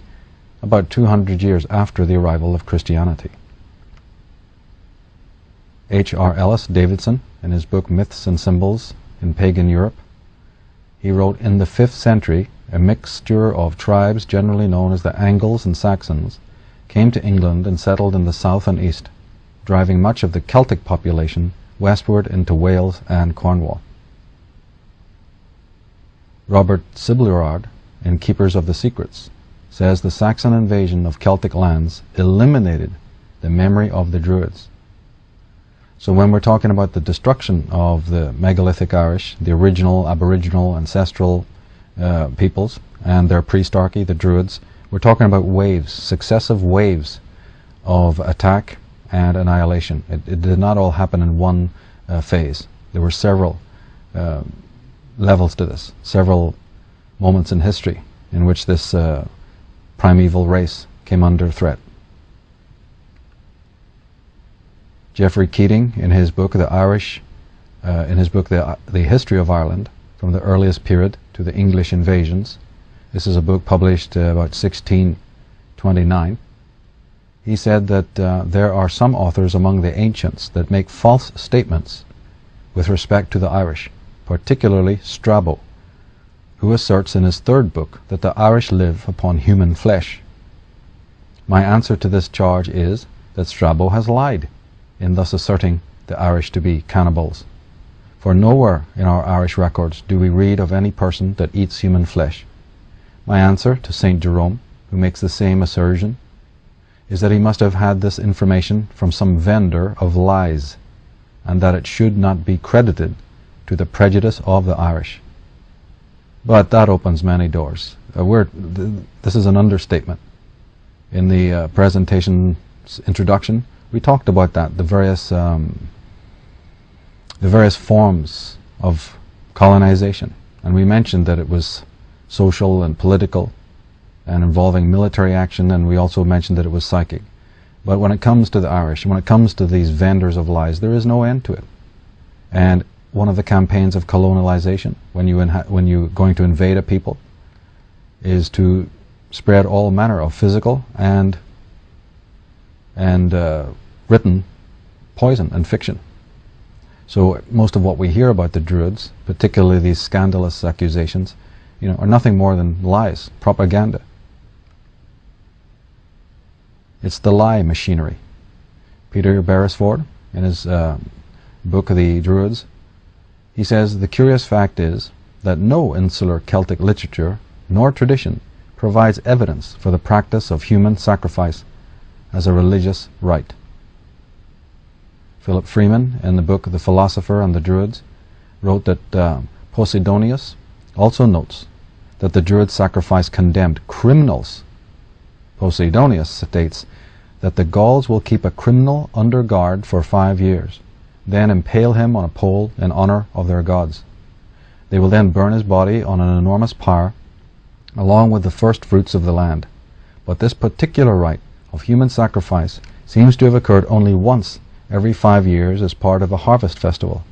about 200 years after the arrival of Christianity. H.R. Ellis Davidson, in his book Myths and Symbols in Pagan Europe, he wrote, in the 5th century, a mixture of tribes generally known as the Angles and Saxons came to England and settled in the south and east, driving much of the Celtic population westward into Wales and Cornwall. Robert Siblerard, in Keepers of the Secrets, says the Saxon invasion of Celtic lands eliminated the memory of the Druids. So when we're talking about the destruction of the megalithic Irish, the original aboriginal ancestral peoples and their priestarchy, the Druids, we're talking about waves, successive waves of attack and annihilation. It did not all happen in one phase. There were several levels to this, several moments in history in which this primeval race came under threat. Geoffrey Keating, in his book The History of Ireland, from the earliest period to the English invasions, this is a book published about 1629, he said that there are some authors among the ancients that make false statements with respect to the Irish, particularly Strabo, who asserts in his third book that the Irish live upon human flesh. My answer to this charge is that Strabo has lied in thus asserting the Irish to be cannibals. For nowhere in our Irish records do we read of any person that eats human flesh. My answer to St. Jerome, who makes the same assertion, is that he must have had this information from some vendor of lies, and that it should not be credited to the prejudice of the Irish. But that opens many doors. This is an understatement. In the presentation's introduction, we talked about that, the various forms of colonization, and we mentioned that it was social and political and involving military action, and we also mentioned that it was psychic. But when it comes to the Irish, when it comes to these vendors of lies, there is no end to it. And one of the campaigns of colonialization, when you're going to invade a people, is to spread all manner of physical and written poison and fiction. So most of what we hear about the Druids, particularly these scandalous accusations, are nothing more than lies, propaganda. It's the lie machinery. Peter Beresford, in his book of the Druids, he says, the curious fact is that no insular Celtic literature nor tradition provides evidence for the practice of human sacrifice as a religious rite. Philip Freeman, in the book The Philosopher and the Druids, wrote that Posidonius also notes that the Druid sacrifice condemned criminals. Posidonius states that the Gauls will keep a criminal under guard for 5 years, then impale him on a pole in honor of their gods. They will then burn his body on an enormous pyre, along with the first fruits of the land. But this particular rite of human sacrifice seems to have occurred only once every 5 years as part of a harvest festival.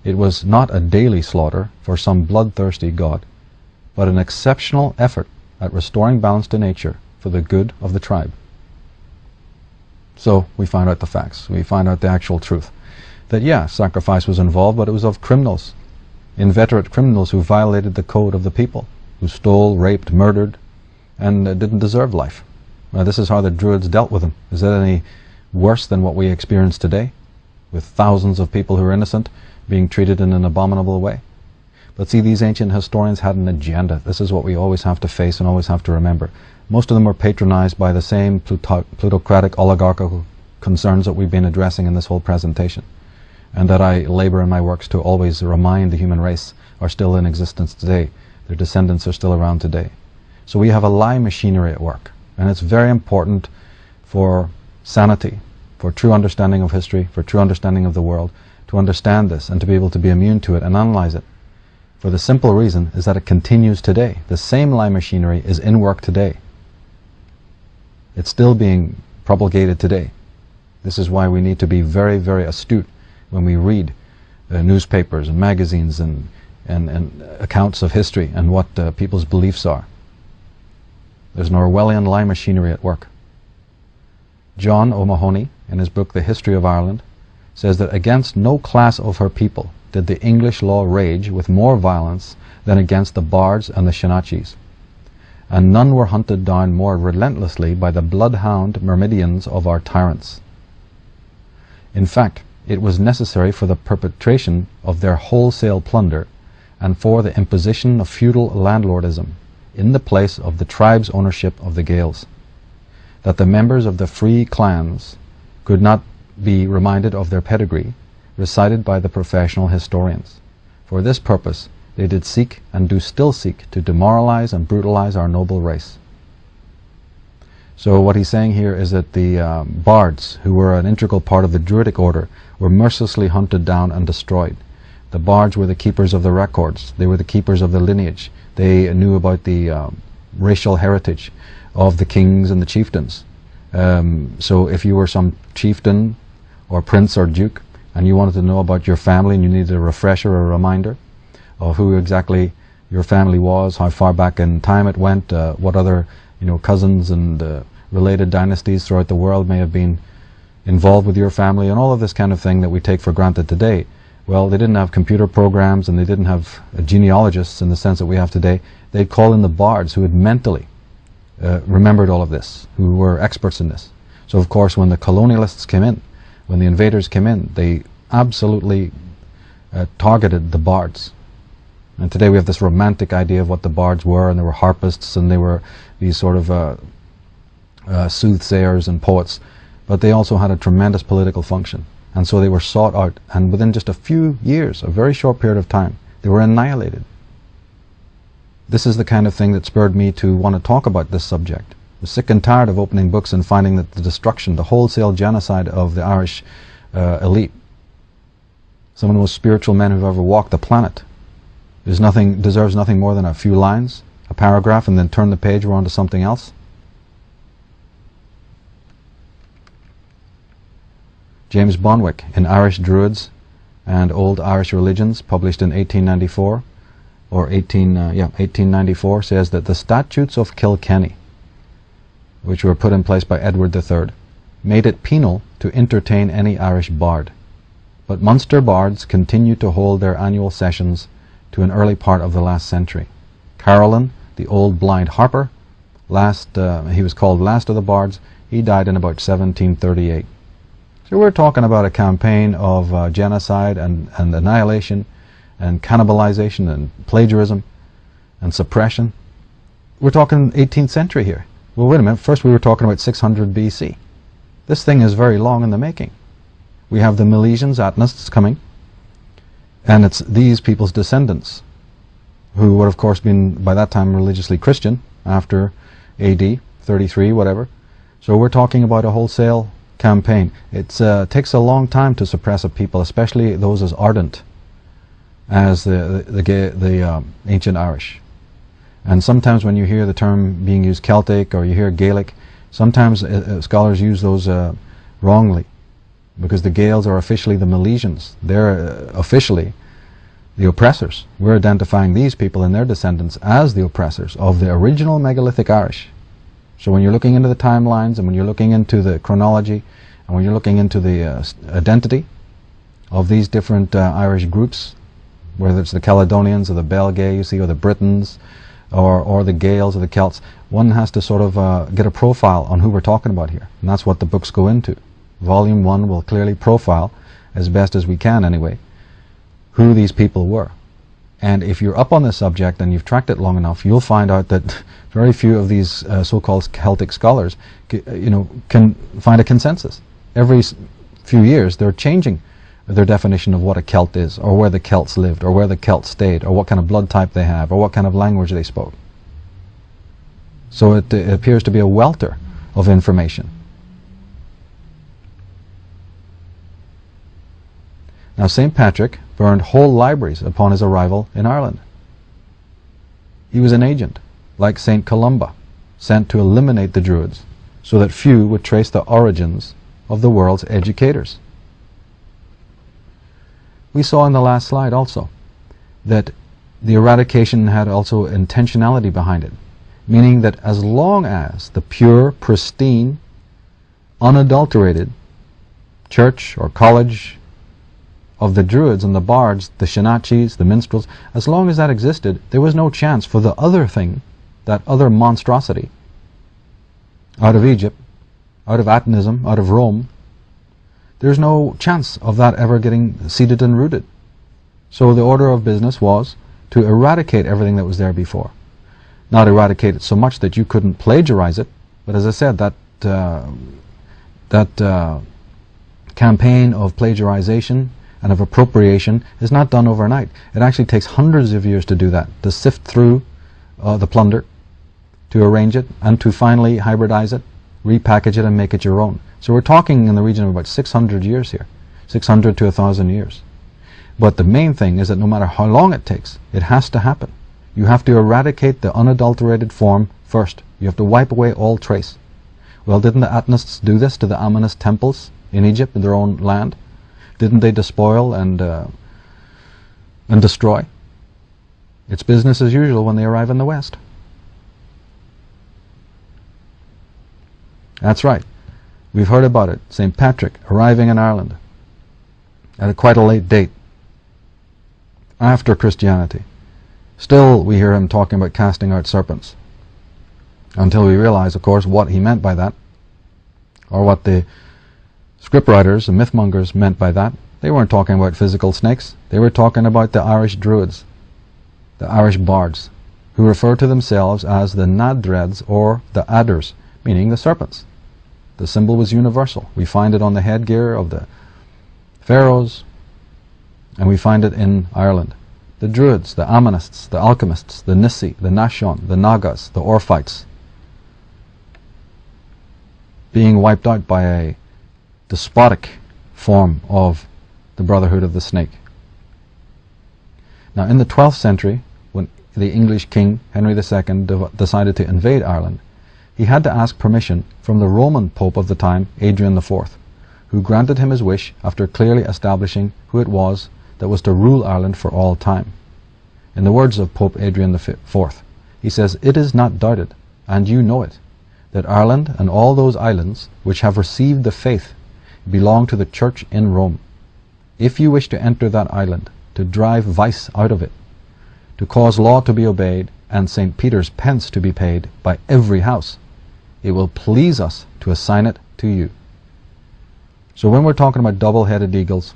It was not a daily slaughter for some bloodthirsty god, but an exceptional effort at restoring balance to nature for the good of the tribe. So we find out the facts. We find out the actual truth. That yeah, sacrifice was involved, but it was of criminals, inveterate criminals who violated the code of the people, who stole, raped, murdered, and didn't deserve life. Now, this is how the Druids dealt with them. Is that any worse than what we experience today, with thousands of people who are innocent being treated in an abominable way? But see, these ancient historians had an agenda. This is what we always have to face and always have to remember. Most of them were patronized by the same plutocratic, oligarchical concerns that we've been addressing in this whole presentation, and that I labor in my works to always remind the human race are still in existence today. Their descendants are still around today. So we have a lie machinery at work, and it's very important for sanity, for true understanding of history, for true understanding of the world, to understand this and to be able to be immune to it and analyze it. For the simple reason is that it continues today. The same lie machinery is in work today. It's still being propagated today. This is why we need to be very, very astute when we read newspapers and magazines and accounts of history and what people's beliefs are. There's an Orwellian lie machinery at work. John O'Mahony, in his book The History of Ireland, says that against no class of her people did the English law rage with more violence than against the bards and the Shanachis, and none were hunted down more relentlessly by the bloodhound myrmidons of our tyrants. In fact, it was necessary for the perpetration of their wholesale plunder and for the imposition of feudal landlordism in the place of the tribe's ownership of the Gaels, that the members of the free clans could not be reminded of their pedigree, recited by the professional historians. For this purpose they did seek, and do still seek, to demoralize and brutalize our noble race. So what he's saying here is that the bards, who were an integral part of the Druidic order, were mercilessly hunted down and destroyed. The bards were the keepers of the records. They were the keepers of the lineage. They knew about the racial heritage of the kings and the chieftains. So if you were some chieftain or prince or duke and you wanted to know about your family and you needed a refresher or a reminder of who exactly your family was, how far back in time it went, what other cousins and related dynasties throughout the world may have been involved with your family, and all of this kind of thing that we take for granted today. Well, they didn't have computer programs and they didn't have genealogists in the sense that we have today. They'd call in the bards who had mentally remembered all of this, who were experts in this. So of course when the colonialists came in, when the invaders came in, they absolutely targeted the bards. And today we have this romantic idea of what the bards were, and they were harpists and they were these sort of soothsayers and poets, but they also had a tremendous political function. And so they were sought out, and within just a few years, a very short period of time, they were annihilated. This is the kind of thing that spurred me to want to talk about this subject. I was sick and tired of opening books and finding that the destruction, the wholesale genocide of the Irish elite, some of the most spiritual men who've ever walked the planet, deserves nothing more than a few lines, a paragraph, and then turn the page, we're on to something else. James Bonwick, in Irish Druids and Old Irish Religions, published in 1894, or 1894, says that the Statutes of Kilkenny, which were put in place by Edward III, made it penal to entertain any Irish bard. But Munster bards continued to hold their annual sessions to an early part of the last century. Carolan, the old blind harper, he was called last of the bards. He died in about 1738. So we're talking about a campaign of genocide and annihilation and cannibalization and plagiarism and suppression. We're talking 18th century here. Well, wait a minute. First we were talking about 600 BC. This thing is very long in the making. We have the Milesians, Atnists coming, and it's these people's descendants who would of course been by that time religiously Christian after AD 33, whatever. So we're talking about a wholesale campaign. It takes a long time to suppress a people, especially those as ardent as the ancient Irish. And sometimes when you hear the term being used Celtic or you hear Gaelic, sometimes scholars use those wrongly, because the Gaels are officially the Milesians. They're officially the oppressors. We're identifying these people and their descendants as the oppressors of the original megalithic Irish. So when you're looking into the timelines and when you're looking into the chronology and when you're looking into the identity of these different Irish groups, whether it's the Caledonians or the Belgae, you see, or the Britons or the Gaels or the Celts, one has to sort of get a profile on who we're talking about here. And that's what the books go into. Volume 1 will clearly profile, as best as we can anyway, who these people were. And if you're up on this subject and you've tracked it long enough, you'll find out that very few of these so-called Celtic scholars can find a consensus. Every few years they're changing their definition of what a Celt is, or where the Celts lived, or where the Celts stayed, or what kind of blood type they have, or what kind of language they spoke. So it appears to be a welter of information. Now St. Patrick burned whole libraries upon his arrival in Ireland. He was an agent, like St. Columba, sent to eliminate the Druids, so that few would trace the origins of the world's educators. We saw in the last slide also that the eradication had also intentionality behind it, meaning that as long as the pure, pristine, unadulterated church or college of the Druids and the bards, the Shanachis, the minstrels, as long as that existed, there was no chance for the other thing, that other monstrosity, out of Egypt, out of Atanism, out of Rome. There's no chance of that ever getting seated and rooted. So the order of business was to eradicate everything that was there before. Not eradicate it so much that you couldn't plagiarize it, but as I said, that campaign of plagiarization and of appropriation is not done overnight. It actually takes hundreds of years to do that, to sift through the plunder, to arrange it, and to finally hybridize it, repackage it, and make it your own. So we're talking in the region of about 600 years here, 600 to 1,000 years. But the main thing is that no matter how long it takes, it has to happen. You have to eradicate the unadulterated form first. You have to wipe away all trace. Well, didn't the Atenists do this to the Amonist temples in Egypt, in their own land? Didn't they despoil and destroy? It's business as usual when they arrive in the West. That's right. We've heard about it. St. Patrick arriving in Ireland at quite a late date, after Christianity. Still, we hear him talking about casting out serpents, until we realize, of course, what he meant by that, or what the scriptwriters and mythmongers meant by that. They weren't talking about physical snakes. They were talking about the Irish druids, the Irish bards, who refer to themselves as the Nadreds or the Adders, meaning the serpents. The symbol was universal. We find it on the headgear of the pharaohs, and we find it in Ireland. The Druids, the Ammonists, the Alchemists, the Nissi, the Nashon, the Nagas, the Orphites, being wiped out by a despotic form of the Brotherhood of the Snake. Now, in the 12th century, when the English king, Henry II, decided to invade Ireland, he had to ask permission from the Roman Pope of the time, Adrian IV, who granted him his wish after clearly establishing who it was that was to rule Ireland for all time. In the words of Pope Adrian IV, he says, "It is not doubted, and you know it, that Ireland and all those islands which have received the faith belong to the Church in Rome. If you wish to enter that island, to drive vice out of it, to cause law to be obeyed, and St. Peter's pence to be paid by every house, it will please us to assign it to you." So when we're talking about double-headed eagles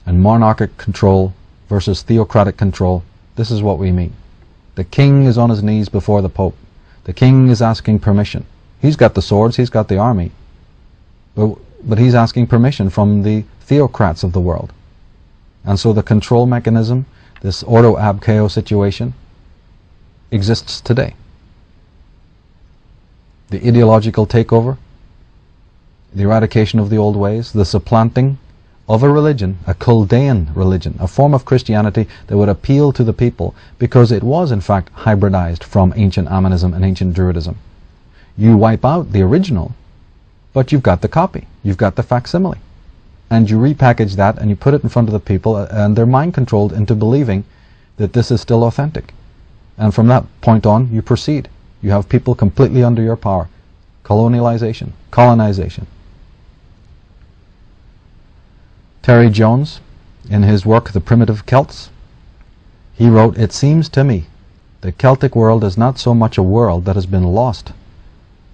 and monarchic control versus theocratic control, this is what we mean. The king is on his knees before the Pope. The king is asking permission. He's got the swords, he's got the army, but he's asking permission from the theocrats of the world. And so the control mechanism, this ordo ab chao situation, exists today. The ideological takeover, the eradication of the old ways, the supplanting of a religion, a Chaldean religion, a form of Christianity that would appeal to the people because it was in fact hybridized from ancient Ammonism and ancient Druidism. You wipe out the original, but you've got the copy, you've got the facsimile, and you repackage that and you put it in front of the people, and they're mind controlled into believing that this is still authentic. And from that point on, you proceed. You have people completely under your power. Colonization. Terry Jones, in his work The Primitive Celts, he wrote, "It seems to me the Celtic world is not so much a world that has been lost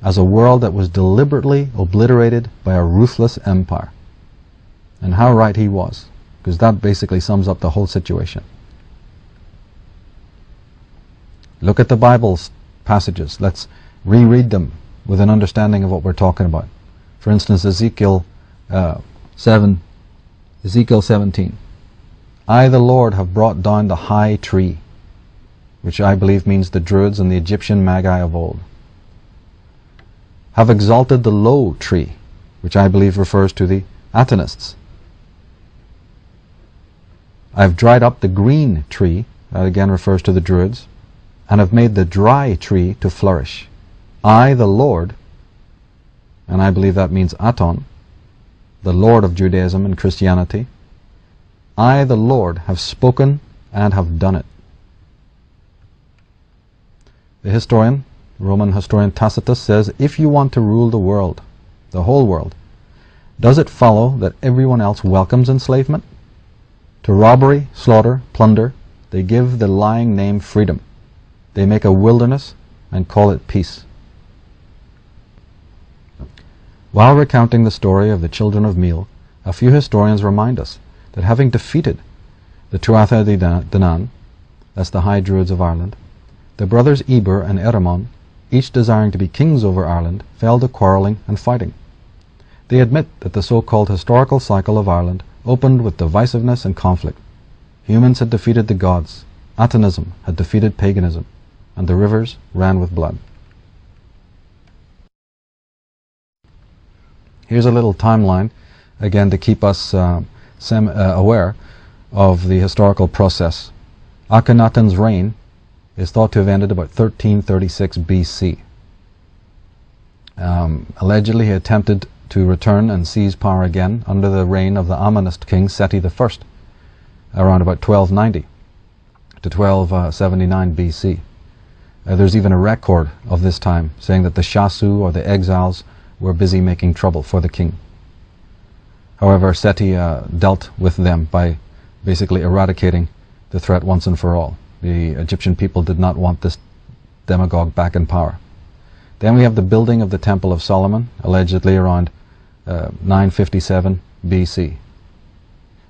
as a world that was deliberately obliterated by a ruthless empire." And how right he was, because that basically sums up the whole situation. Look at the Bible's passages. Let's reread them with an understanding of what we're talking about. For instance, Ezekiel 17. "I, the Lord, have brought down the high tree," which I believe means the Druids and the Egyptian Magi of old. "Have exalted the low tree," which I believe refers to the Atenists. "I have dried up the green tree," that again refers to the Druids, "and have made the dry tree to flourish. I, the Lord," and I believe that means Aton, the Lord of Judaism and Christianity, "I, the Lord, have spoken and have done it." The historian, Roman historian Tacitus, says, "If you want to rule the world, the whole world, does it follow that everyone else welcomes enslavement? To robbery, slaughter, plunder, they give the lying name freedom. They make a wilderness and call it peace." While recounting the story of the children of Meal, a few historians remind us that having defeated the Tuatha De Danann, that's the High Druids of Ireland, the brothers Eber and Eramon, each desiring to be kings over Ireland, fell to quarrelling and fighting. They admit that the so-called historical cycle of Ireland opened with divisiveness and conflict. Humans had defeated the gods, Atonism had defeated paganism, and the rivers ran with blood. Here's a little timeline, again to keep us aware of the historical process. Akhenaten's reign is thought to have ended about 1336 BC. Allegedly he attempted to return and seize power again under the reign of the Amonist king Seti I, around about 1290 to 1279 BC. There's even a record of this time saying that the Shasu, or the exiles, were busy making trouble for the king. However, Seti dealt with them by basically eradicating the threat once and for all. The Egyptian people did not want this demagogue back in power. Then we have the building of the Temple of Solomon, allegedly around 957 BC.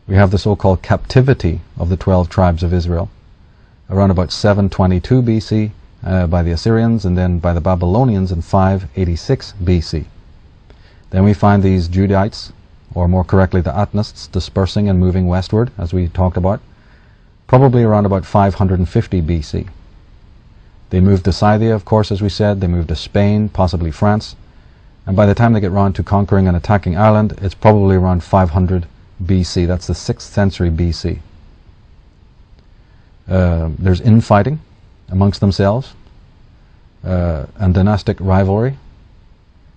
We have the so-called captivity of the 12 tribes of Israel, around about 722 BC by the Assyrians, and then by the Babylonians in 586 BC. Then we find these Judahites, or more correctly the Atnists, dispersing and moving westward, as we talked about, probably around about 550 BC. They moved to Scythia, of course, as we said. They moved to Spain, possibly France. And by the time they get round to conquering and attacking Ireland, it's probably around 500 BC. That's the 6th century BC. There's infighting amongst themselves, and dynastic rivalry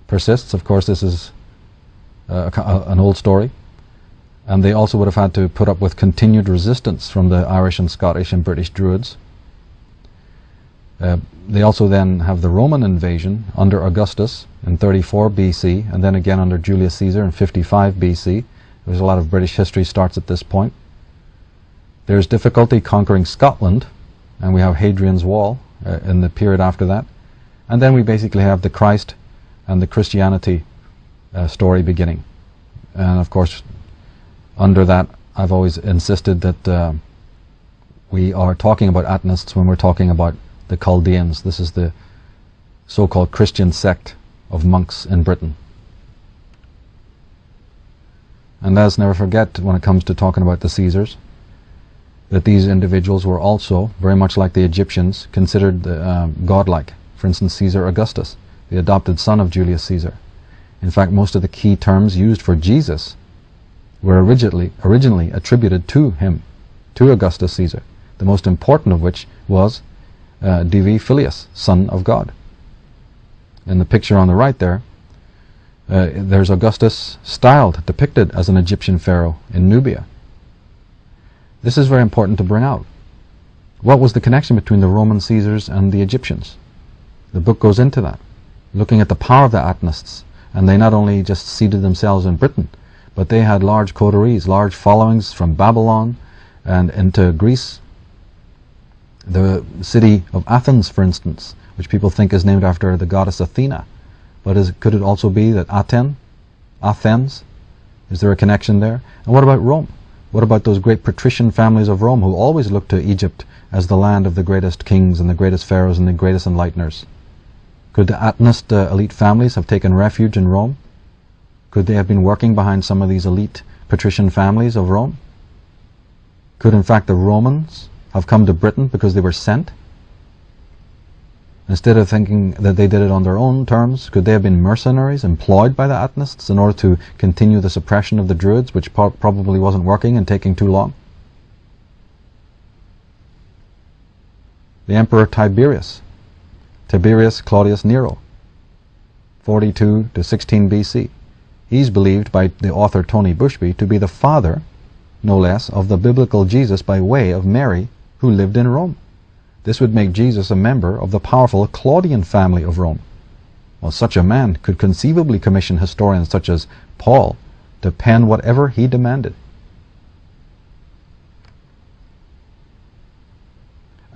persists. Of course, this is an old story. And they also would have had to put up with continued resistance from the Irish and Scottish and British Druids. They also then have the Roman invasion under Augustus in 34 BC, and then again under Julius Caesar in 55 BC. There's a lot of British history starts at this point. There's difficulty conquering Scotland, and we have Hadrian's Wall in the period after that. And then we basically have the Christ and the Christianity story beginning. And of course, under that, I've always insisted that we are talking about Atnists when we're talking about the Chaldeans. This is the so-called Christian sect of monks in Britain. And let's never forget, when it comes to talking about the Caesars, that these individuals were also, very much like the Egyptians, considered godlike. For instance, Caesar Augustus, the adopted son of Julius Caesar. In fact, most of the key terms used for Jesus were originally attributed to him, to Augustus Caesar, the most important of which was Divi Filius, Son of God. In the picture on the right there, there's Augustus styled, depicted as an Egyptian pharaoh in Nubia. This is very important to bring out. What was the connection between the Roman Caesars and the Egyptians? The book goes into that, looking at the power of the Atnists, and they not only just seated themselves in Britain, but they had large coteries, large followings from Babylon and into Greece. The city of Athens, for instance, which people think is named after the goddess Athena, but could it also be that Athens? Is there a connection there? And what about Rome? What about those great patrician families of Rome who always looked to Egypt as the land of the greatest kings and the greatest pharaohs and the greatest enlighteners? Could the Atnist elite families have taken refuge in Rome? Could they have been working behind some of these elite patrician families of Rome? Could in fact the Romans have come to Britain because they were sent? Instead of thinking that they did it on their own terms, could they have been mercenaries employed by the Atnists in order to continue the suppression of the Druids, which probably wasn't working and taking too long? The Emperor Tiberius Claudius Nero, 42 to 16 BC. He's believed by the author Tony Bushby to be the father, no less, of the biblical Jesus by way of Mary, who lived in Rome. This would make Jesus a member of the powerful Claudian family of Rome. Well, such a man could conceivably commission historians such as Paul to pen whatever he demanded.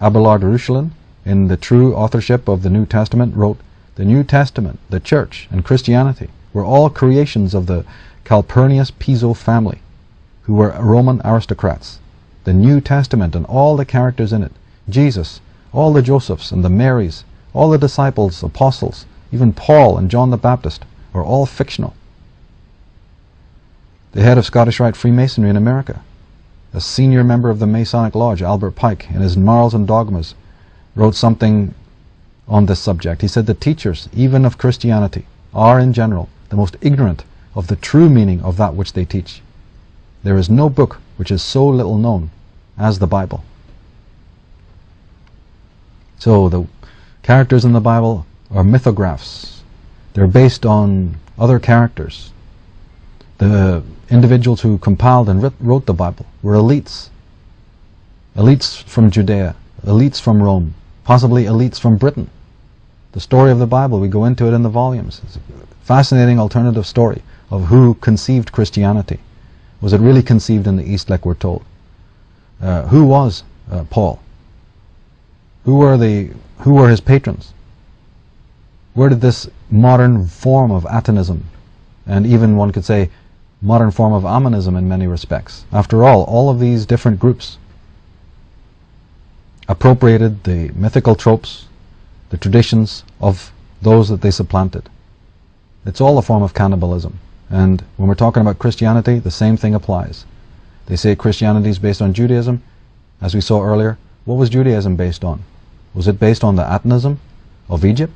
Abelard Reuchlin, in the true authorship of the New Testament, wrote, "The New Testament, the Church, and Christianity were all creations of the Calpurnius Piso family, who were Roman aristocrats. The New Testament and all the characters in it Jesus, all the Josephs and the Marys, all the disciples, apostles, even Paul and John the Baptist are all fictional. The head of Scottish Rite Freemasonry in America, a senior member of the Masonic Lodge, Albert Pike, in his Morals and Dogmas, wrote something on this subject. He said the teachers, even of Christianity, are in general the most ignorant of the true meaning of that which they teach. There is no book which is so little known as the Bible. So the characters in the Bible are mythographs. They're based on other characters. The individuals who compiled and wrote the Bible were elites. Elites from Judea, elites from Rome, possibly elites from Britain. The story of the Bible, we go into it in the volumes. It's a fascinating alternative story of who conceived Christianity. Was it really conceived in the East like we're told? Who was Paul? Who were his patrons? Where did this modern form of Atonism, and even one could say modern form of Ammonism in many respects, after all of these different groups appropriated the mythical tropes, the traditions of those that they supplanted. It's all a form of cannibalism. And when we're talking about Christianity, the same thing applies. They say Christianity is based on Judaism. As we saw earlier, what was Judaism based on? Was it based on the Atonism of Egypt?